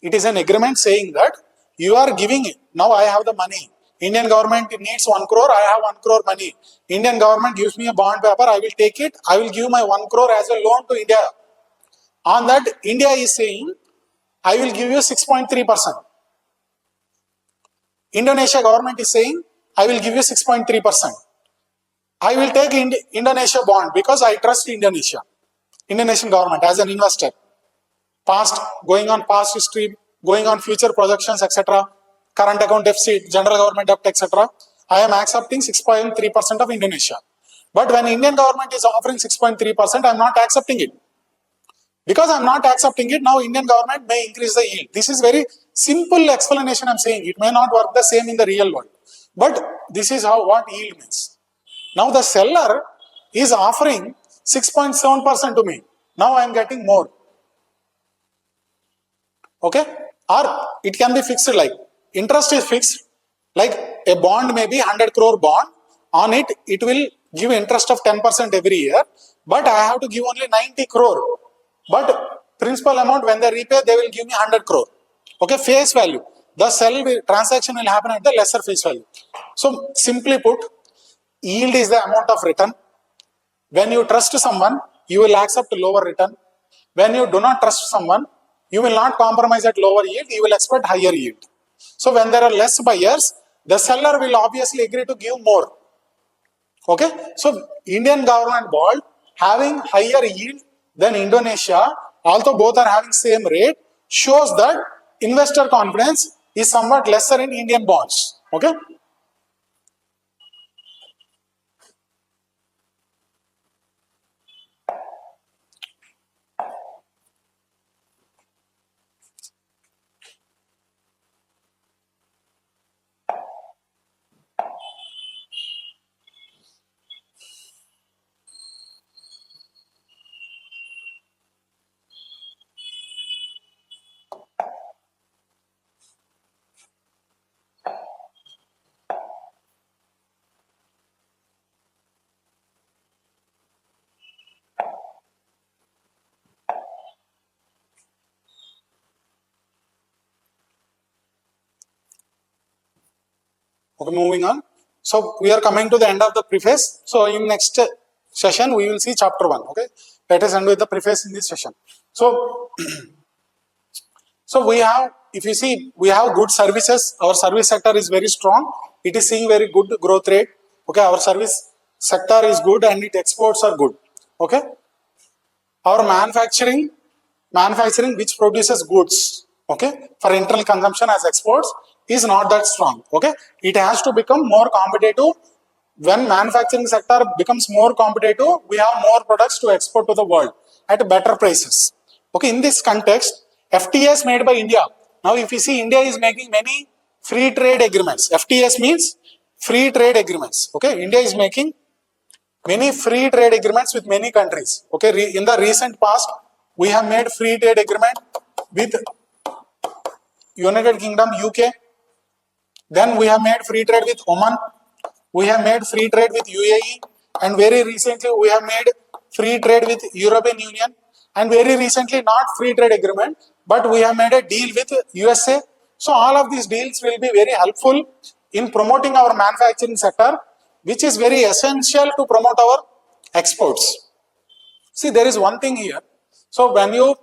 It is an agreement saying that you are giving it. Now I have the money. Indian government needs 1 crore, I have 1 crore money. Indian government gives me a bond paper, I will take it, I will give my 1 crore as a loan to India. On that, India is saying, I will give you 6.3%. Indonesia government is saying, I will give you 6.3%. I will take Indonesia bond because I trust Indonesia. Indonesian government as an investor. Going on past history, going on future projections, etc., current account deficit, general government debt, etc., I am accepting 6.3% of Indonesia. But when Indian government is offering 6.3%, I am not accepting it. Because I am not accepting it, now Indian government may increase the yield. This is very simple explanation I am saying. It may not work the same in the real world. But this is what yield means. Now the seller is offering 6.7% to me. Now I am getting more. Okay, or it can be fixed, like interest is fixed, like a bond may be 100 crore bond, on it will give interest of 10% every year, but I have to give only 90 crore, but principal amount, when they repay, they will give me 100 crore. Okay, face value. The transaction will happen at the lesser face value. So simply put, yield is the amount of return. When you trust someone, you will accept lower return. When you do not trust someone, you will not compromise at lower yield, you will expect higher yield. So when there are less buyers, the seller will obviously agree to give more. Okay, so Indian government bond having higher yield than Indonesia, although both are having same rate, shows that investor confidence is somewhat lesser in Indian bonds. Okay. Okay, moving on. So we are coming to the end of the preface. So in next session, we will see chapter 1. Okay, let us end with the preface in this session. So, so we have, if you see, we have good services. Our service sector is very strong. It is seeing very good growth rate. Okay, our service sector is good and its exports are good. Okay, our manufacturing which produces goods, okay, for internal consumption as exports is not that strong. Okay, it has to become more competitive. When manufacturing sector becomes more competitive, we have more products to export to the world at better prices. Okay, in this context, FTAs made by India. Now, if you see, India is making many free trade agreements. FTAs means free trade agreements. Okay, India is making many free trade agreements with many countries. Okay, in the recent past, we have made free trade agreement with United Kingdom, UK. Then we have made free trade with Oman. We have made free trade with UAE. And very recently, we have made free trade with European Union. And very recently, not free trade agreement, but we have made a deal with USA. So all of these deals will be very helpful in promoting our manufacturing sector, which is very essential to promote our exports. See, there is one thing here. So when you,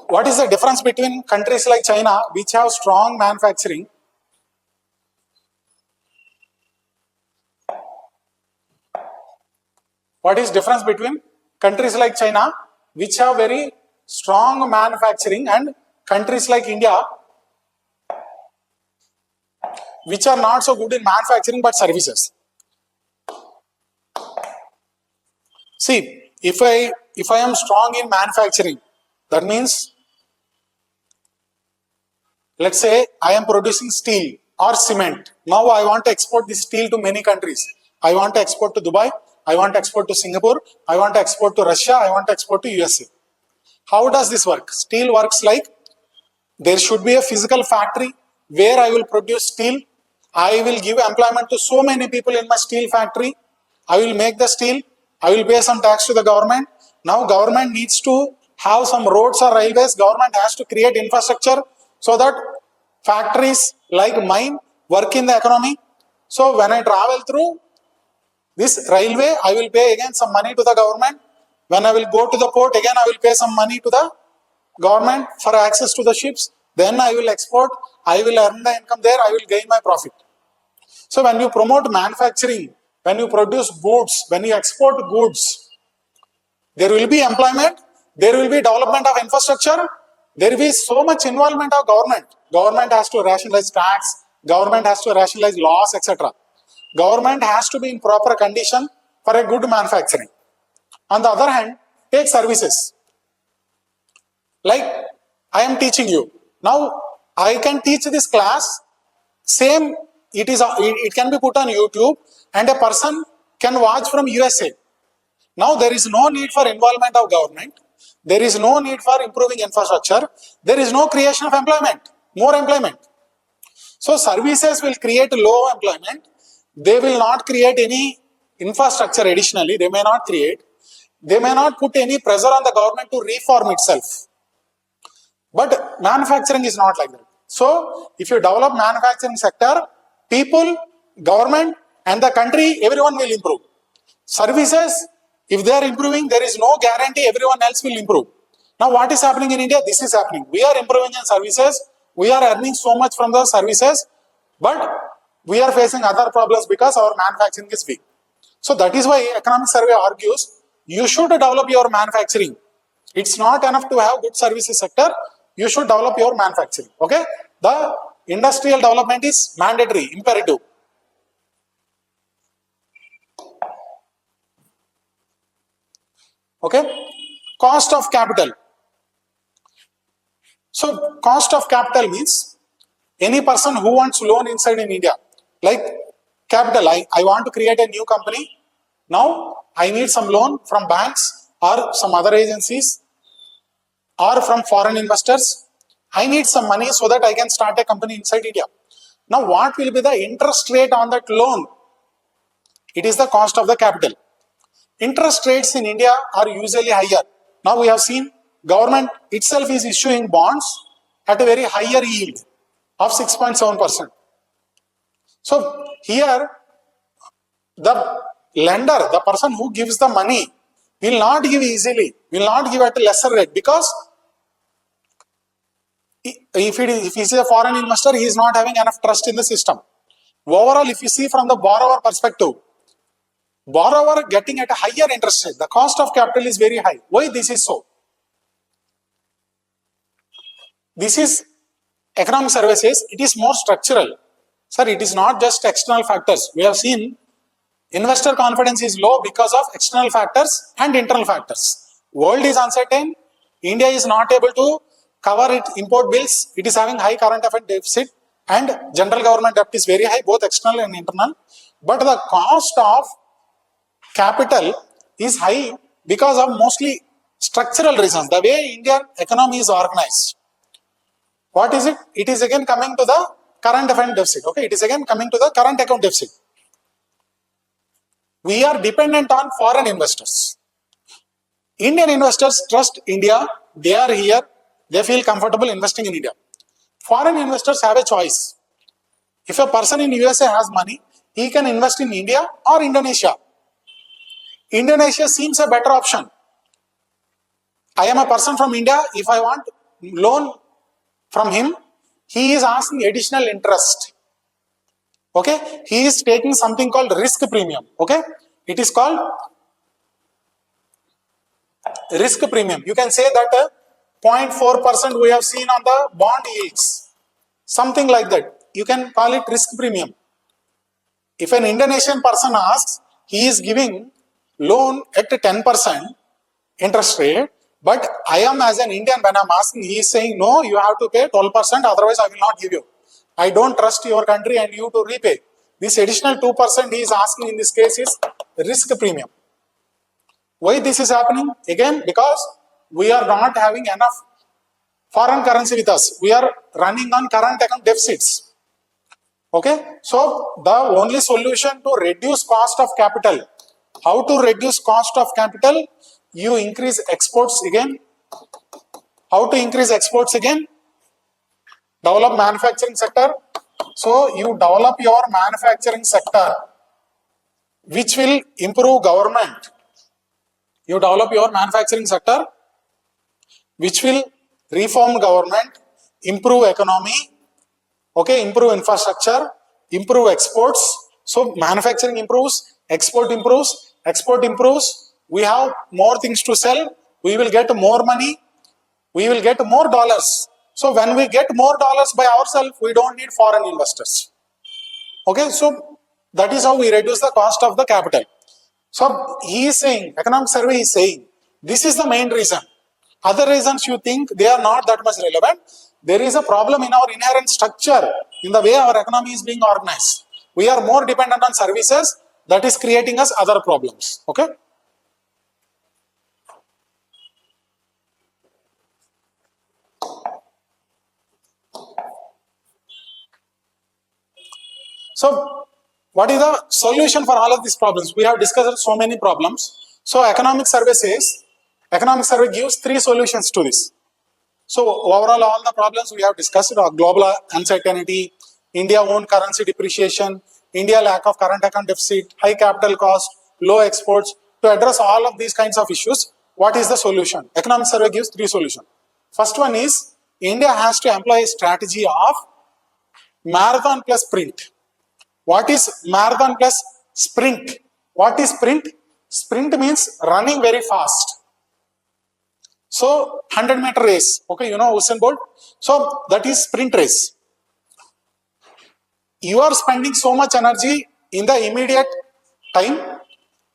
what is the difference between countries like China, which have strong manufacturing, what is difference between countries like China, which have very strong manufacturing, and countries like India, which are not so good in manufacturing but services? See, if I am strong in manufacturing, that means, let's say I am producing steel or cement. Now I want to export this steel to many countries. I want to export to Dubai. I want to export to Singapore. I want to export to Russia. I want to export to USA. How does this work? Steel works like there should be a physical factory where I will produce steel. I will give employment to so many people in my steel factory. I will make the steel. I will pay some tax to the government. Now government needs to have some roads or railways. Government has to create infrastructure so that factories like mine work in the economy. So when I travel through this railway, I will pay again some money to the government. When I will go to the port, again I will pay some money to the government for access to the ships. Then I will export, I will earn the income there, I will gain my profit. So when you promote manufacturing, when you produce goods, when you export goods, there will be employment, there will be development of infrastructure, there will be so much involvement of government. Government has to rationalize tax, government has to rationalize laws, etc. Government has to be in proper condition for a good manufacturing. On the other hand, take services. Like I am teaching you. Now I can teach this class, same, it can be put on YouTube and a person can watch from USA. Now there is no need for involvement of government. There is no need for improving infrastructure. There is no creation of employment, more employment. So services will create low employment. They will not create any infrastructure additionally. They may not create. they may not put any pressure on the government to reform itself. But manufacturing is not like that. So if you develop manufacturing sector, people, government and the country, everyone will improve. Services, if they are improving, there is no guarantee everyone else will improve. Now what is happening in India? This is happening. We are improving in services. We are earning so much from the services, but we are facing other problems because our manufacturing is weak. So that is why economic survey argues you should develop your manufacturing. It's not enough to have good services sector. You should develop your manufacturing. Okay? The industrial development is mandatory, imperative. Okay? Cost of capital. So cost of capital means any person who wants loan inside in India, like capital, I want to create a new company. Now I need some loan from banks or some other agencies or from foreign investors. I need some money so that I can start a company inside India. Now what will be the interest rate on that loan? It is the cost of the capital. Interest rates in India are usually higher. Now we have seen government itself is issuing bonds at a very higher yield of 6.7%. So here the lender, the person who gives the money, will not give easily, will not give at a lesser rate, because if he is a foreign investor, he is not having enough trust in the system. Overall, if you see from the borrower perspective, borrower getting at a higher interest rate, the cost of capital is very high. Why this is so? This is economic survey says it is more structural. Sir, it is not just external factors. We have seen investor confidence is low because of external factors and internal factors. World is uncertain. India is not able to cover its import bills. It is having high current account deficit and general government debt is very high, both external and internal. But the cost of capital is high because of mostly structural reasons. The way Indian economy is organized. What is it? It is again coming to the current account deficit. Okay, it is again coming to the current account deficit. We are dependent on foreign investors. Indian investors trust India. They are here. They feel comfortable investing in India. Foreign investors have a choice. If a person in USA has money, he can invest in India or Indonesia. Indonesia seems a better option. I am a person from India. If I want loan from him, he is asking additional interest. Okay, he is taking something called risk premium. Okay, it is called risk premium. You can say that 0.4% we have seen on the bond yields, something like that. You can call it risk premium. If an Indonesian person asks, he is giving loan at 10% interest rate, but I am as an Indian, when I am asking, he is saying, no, you have to pay 12%, otherwise I will not give you. I don't trust your country and you to repay. This additional 2% he is asking in this case is risk premium. Why this is happening? Again, because we are not having enough foreign currency with us. We are running on current account deficits. Okay, so the only solution to reduce cost of capital. How to reduce cost of capital? You increase exports again. How to increase exports again? Develop manufacturing sector. So you develop your manufacturing sector, which will improve government. You develop your manufacturing sector, which will reform government, improve economy, okay, improve infrastructure, improve exports. So manufacturing improves, export improves, we have more things to sell, we will get more money, we will get more dollars. So when we get more dollars by ourselves, we don't need foreign investors. Okay, so that is how we reduce the cost of the capital. So he is saying, economic survey is saying, this is the main reason. Other reasons you think they are not that much relevant. There is a problem in our inherent structure, in the way our economy is being organized. We are more dependent on services, that is creating us other problems. Okay. So what is the solution for all of these problems? We have discussed so many problems. So economic survey says, economic survey gives 3 solutions to this. So overall, all the problems we have discussed are global uncertainty, India own currency depreciation, India lack of current account deficit, high capital cost, low exports. To address all of these kinds of issues, what is the solution? Economic survey gives 3 solutions. First one is, India has to employ a strategy of marathon plus sprint. What is marathon plus sprint? What is sprint? Sprint means running very fast. So 100-meter race, okay, you know Usain Bolt. So that is sprint race. You are spending so much energy in the immediate time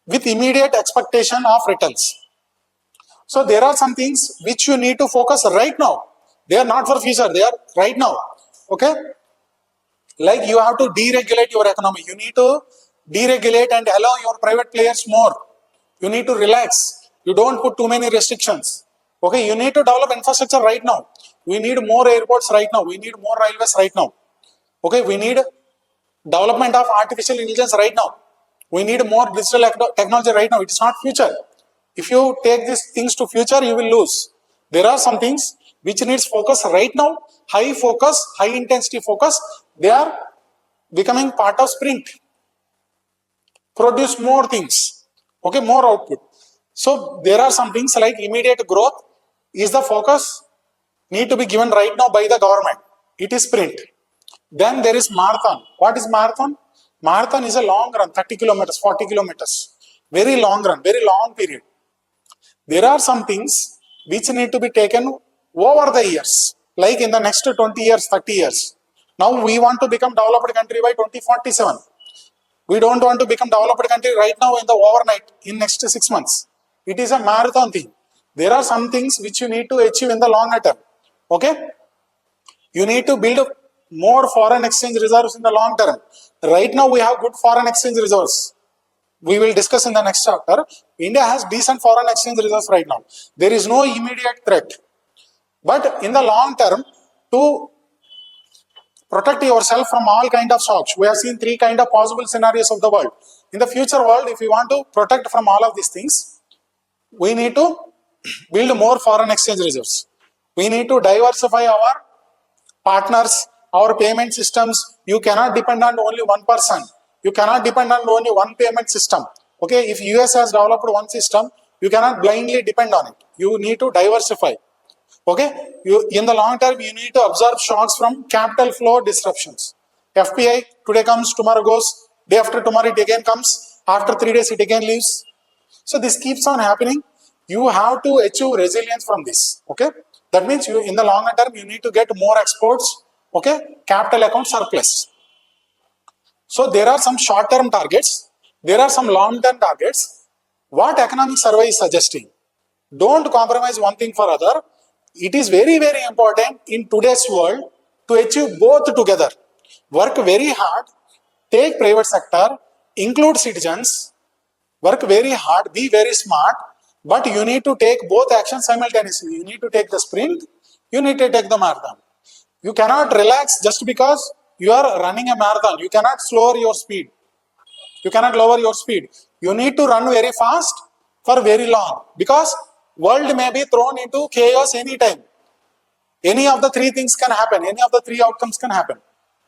with immediate expectation of returns. So there are some things which you need to focus right now. They are not for future, they are right now. Okay? Like you have to deregulate your economy. You need to deregulate and allow your private players more. You need to relax. You don't put too many restrictions. Okay, you need to develop infrastructure right now. We need more airports right now. We need more railways right now. Okay, we need development of artificial intelligence right now. We need more digital technology right now. It is not future. If you take these things to future, you will lose. There are some things which needs focus right now, high focus, high intensity focus. They are becoming part of sprint. Produce more things. Okay, more output. So there are some things like immediate growth is the focus need to be given right now by the government. It is sprint. Then there is marathon. What is marathon? Marathon is a long run, 30 kilometers, 40 kilometers. Very long run, very long period. There are some things which need to be taken over the years, like in the next 20 years, 30 years. Now we want to become developed country by 2047. We don't want to become developed country right now in the overnight, in next 6 months. It is a marathon thing. There are some things which you need to achieve in the longer term. Okay? You need to build more foreign exchange reserves in the long term. Right now we have good foreign exchange reserves. We will discuss in the next chapter. India has decent foreign exchange reserves right now. There is no immediate threat. But in the long term, to protect yourself from all kind of shocks, we have seen 3 kind of possible scenarios of the world. In the future world, if we want to protect from all of these things, we need to build more foreign exchange reserves. We need to diversify our partners, our payment systems. You cannot depend on only one person. You cannot depend on only one payment system. Okay, if US has developed one system, you cannot blindly depend on it. You need to diversify. Okay, in the long term, you need to absorb shocks from capital flow disruptions. FPI today comes, tomorrow goes, day after tomorrow it again comes, after 3 days it again leaves. So this keeps on happening. You have to achieve resilience from this. Okay, that means you in the longer term you need to get more exports. Okay, capital account surplus. So there are some short-term targets. There are some long-term targets. What economic survey is suggesting? Don't compromise one thing for other. It is very, very important in today's world to achieve both together. Work very hard, take private sector, include citizens, work very hard, be very smart, but you need to take both actions simultaneously. You need to take the sprint, you need to take the marathon. You cannot relax just because you are running a marathon. You cannot slower your speed. You cannot lower your speed. You need to run very fast for very long because world may be thrown into chaos anytime. Any of the 3 things can happen. Any of the 3 outcomes can happen.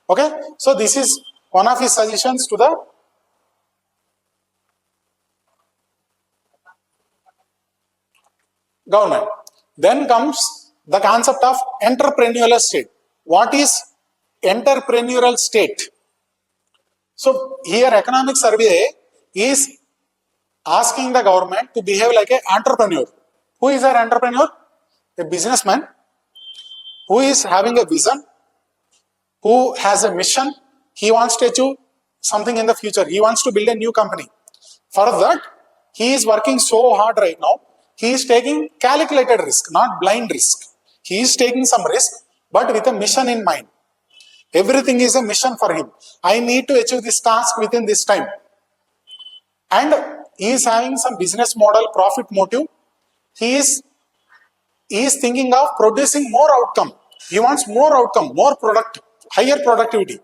Okay? So this is one of his suggestions to the government. Then comes the concept of entrepreneurial state. What is entrepreneurial state? So here economic survey is asking the government to behave like an entrepreneur. Who is an entrepreneur? A businessman who is having a vision, who has a mission. He wants to achieve something in the future. He wants to build a new company. For that, he is working so hard right now. He is taking calculated risk, not blind risk. He is taking some risk, but with a mission in mind. Everything is a mission for him. I need to achieve this task within this time. And he is having some business model, profit motive. He is thinking of producing more outcome. He wants more outcome, more product, higher productivity,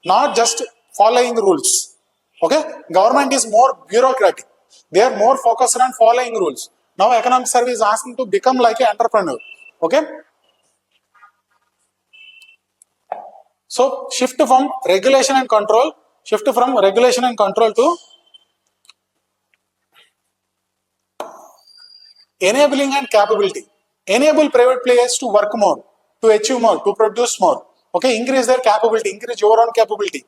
not just following rules. Okay? Government is more bureaucratic. They are more focused on following rules. Now economic survey is asking to become like an entrepreneur. Okay. So shift from regulation and control to enabling and capability. Enable private players to work more, to achieve more, to produce more. Okay, increase their capability, increase your own capability.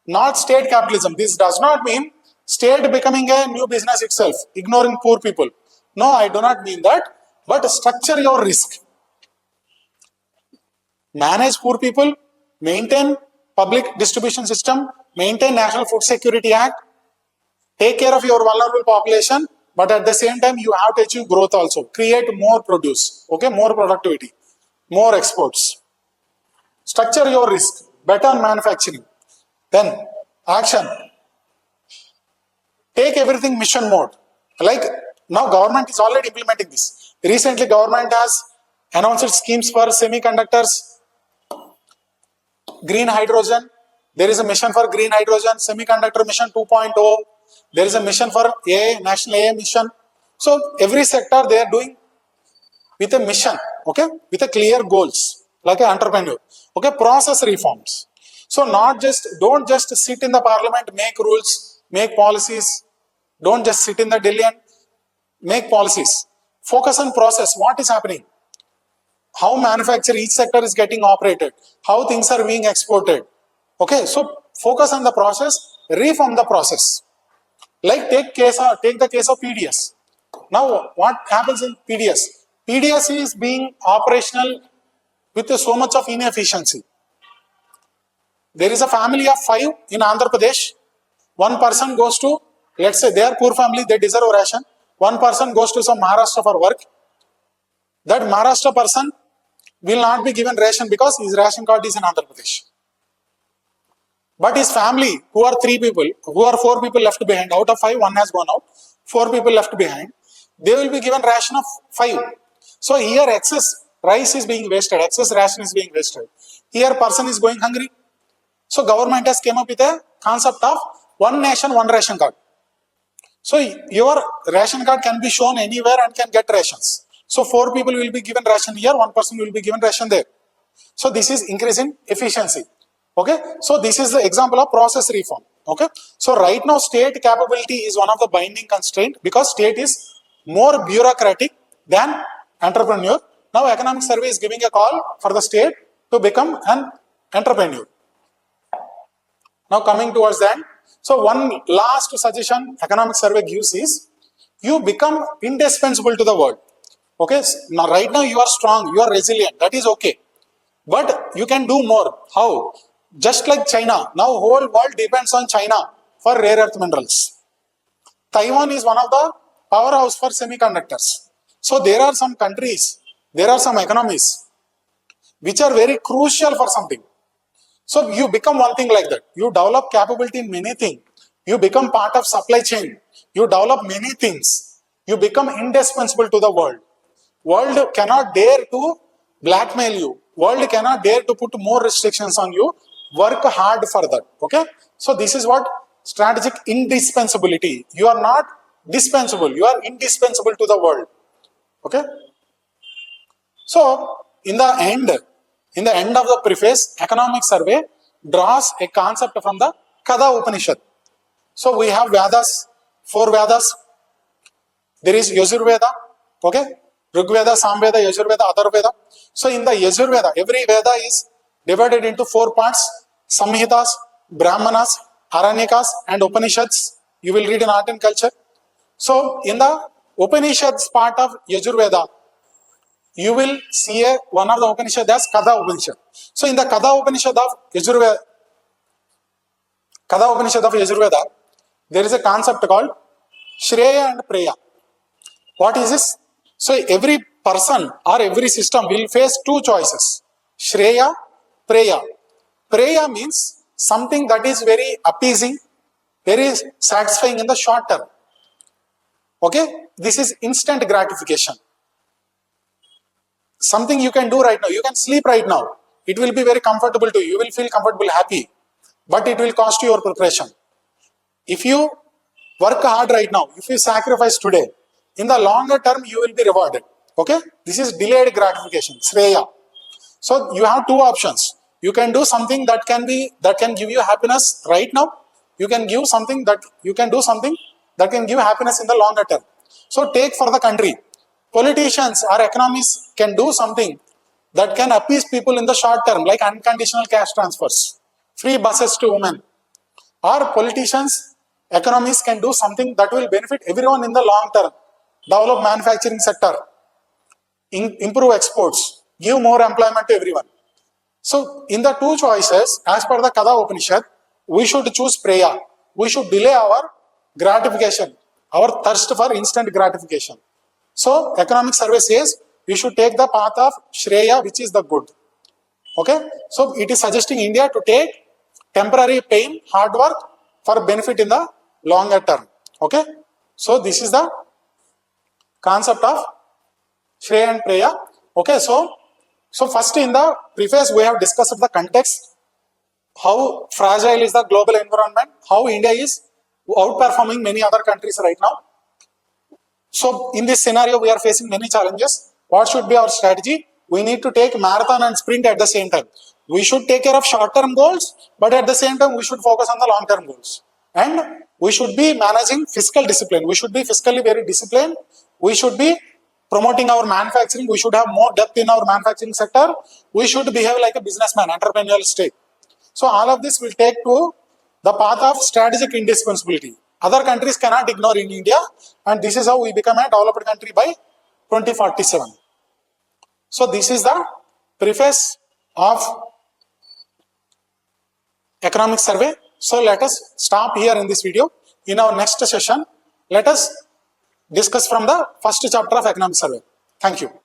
Not state capitalism. This does not mean state becoming a new business itself, ignoring poor people. No, I do not mean that. But structure your risk. Manage poor people, maintain public distribution system, maintain National Food Security Act, take care of your vulnerable population, but at the same time you have to achieve growth also. Create more produce, okay, more productivity, more exports. Structure your risk, better manufacturing. Then action. Take everything mission mode. Like now government is already implementing this. Recently government has announced schemes for semiconductors, green hydrogen. There is a mission for green hydrogen, semiconductor mission 2.0. There is a mission for AI, national AI mission. So every sector they are doing with a mission, okay, with a clear goals, like an entrepreneur. Okay, process reforms. So don't just sit in the parliament, make rules, make policies. Don't just sit in the Delhi and make policies. Focus on process. What is happening? How manufacture each sector is getting operated, how things are being exported. Okay, so focus on the process, reform the process. Like take the case of PDS. Now what happens in PDS? PDS is being operational with so much of inefficiency. There is a family of 5 in Andhra Pradesh. One person goes to, let's say they are poor family, they deserve a ration. One person goes to some Maharashtra for work. That Maharashtra person will not be given ration because his ration card is in Andhra Pradesh. But his family, who are 4 people left behind, out of 5, 1 has gone out, 4 people left behind, they will be given ration of 5. So here excess rice is being wasted, excess ration is being wasted. Here person is going hungry. So government has came up with a concept of one nation, one ration card. So your ration card can be shown anywhere and can get rations. So 4 people will be given ration here, 1 person will be given ration there. So this is increasing efficiency. Okay, so this is the example of process reform. Okay, so right now state capability is one of the binding constraint because state is more bureaucratic than entrepreneur. Now economic survey is giving a call for the state to become an entrepreneur. Now coming towards the end, so one last suggestion economic survey gives is you become indispensable to the world. Okay, now right now you are strong, you are resilient, that is okay, but you can do more. How? Just like China, now whole world depends on China for rare earth minerals. Taiwan is one of the powerhouse for semiconductors. So there are some countries, there are some economies which are very crucial for something. So you become one thing like that. You develop capability in many things. You become part of supply chain. You develop many things. You become indispensable to the world. World cannot dare to blackmail you. World cannot dare to put more restrictions on you. Work hard for that. Okay. So this is what strategic indispensability. You are not dispensable. You are indispensable to the world. Okay. So in the end of the preface, economic survey draws a concept from the Kada Upanishad. So we have Vedas, 4 Vedas. There is Yajurveda. Okay. Rigveda, Samveda, Yajurveda, Atharvaveda. So in the Yajurveda, every Veda is divided into 4 parts: Samhitas, Brahmanas, Aranyakas, and Upanishads. You will read in art and culture. So in the Upanishads part of Yajurveda, you will see one of the Upanishad as Kada Upanishad. So in the Kada Upanishad of Yajurveda, there is a concept called Shreya and Preya. What is this? So every person or every system will face 2 choices: Shreya, Preya. Preya means something that is very appeasing, very satisfying in the short term. Okay, this is instant gratification. Something you can do right now. You can sleep right now. It will be very comfortable to you. You will feel comfortable, happy, but it will cost you your preparation. If you work hard right now. If you sacrifice today, in the longer term you will be rewarded. Okay, this is delayed gratification, Shreya. So you have two options. You can do something that can give you happiness right now. You can do something that can give happiness in the longer term. So take for the country. Politicians or economists can do something that can appease people in the short term, like unconditional cash transfers, free buses to women. Or politicians, economists can do something that will benefit everyone in the long term. Develop manufacturing sector, improve exports, give more employment to everyone. So in the two choices, as per the Kada Upanishad, we should choose Preya. We should delay our gratification, our thirst for instant gratification. So economic survey says we should take the path of Shreya, which is the good. Okay, so it is suggesting India to take temporary pain, hard work for benefit in the longer term. Okay, so this is the concept of Shreya and Preya. Okay, so first in the preface we have discussed the context, how fragile is the global environment, how India is outperforming many other countries right now. So in this scenario we are facing many challenges. What should be our strategy? We need to take marathon and sprint at the same time. We should take care of short-term goals, but at the same time we should focus on the long-term goals. And we should be managing fiscal discipline. We should be fiscally very disciplined. We should be promoting our manufacturing. We should have more depth in our manufacturing sector. We should behave like a businessman, entrepreneurial state. So all of this will take to the path of strategic indispensability. Other countries cannot ignore in India, and this is how we become a developed country by 2047. So this is the preface of economic survey. So let us stop here in this video. In our next session, let us discuss from the first chapter of economic survey. Thank you.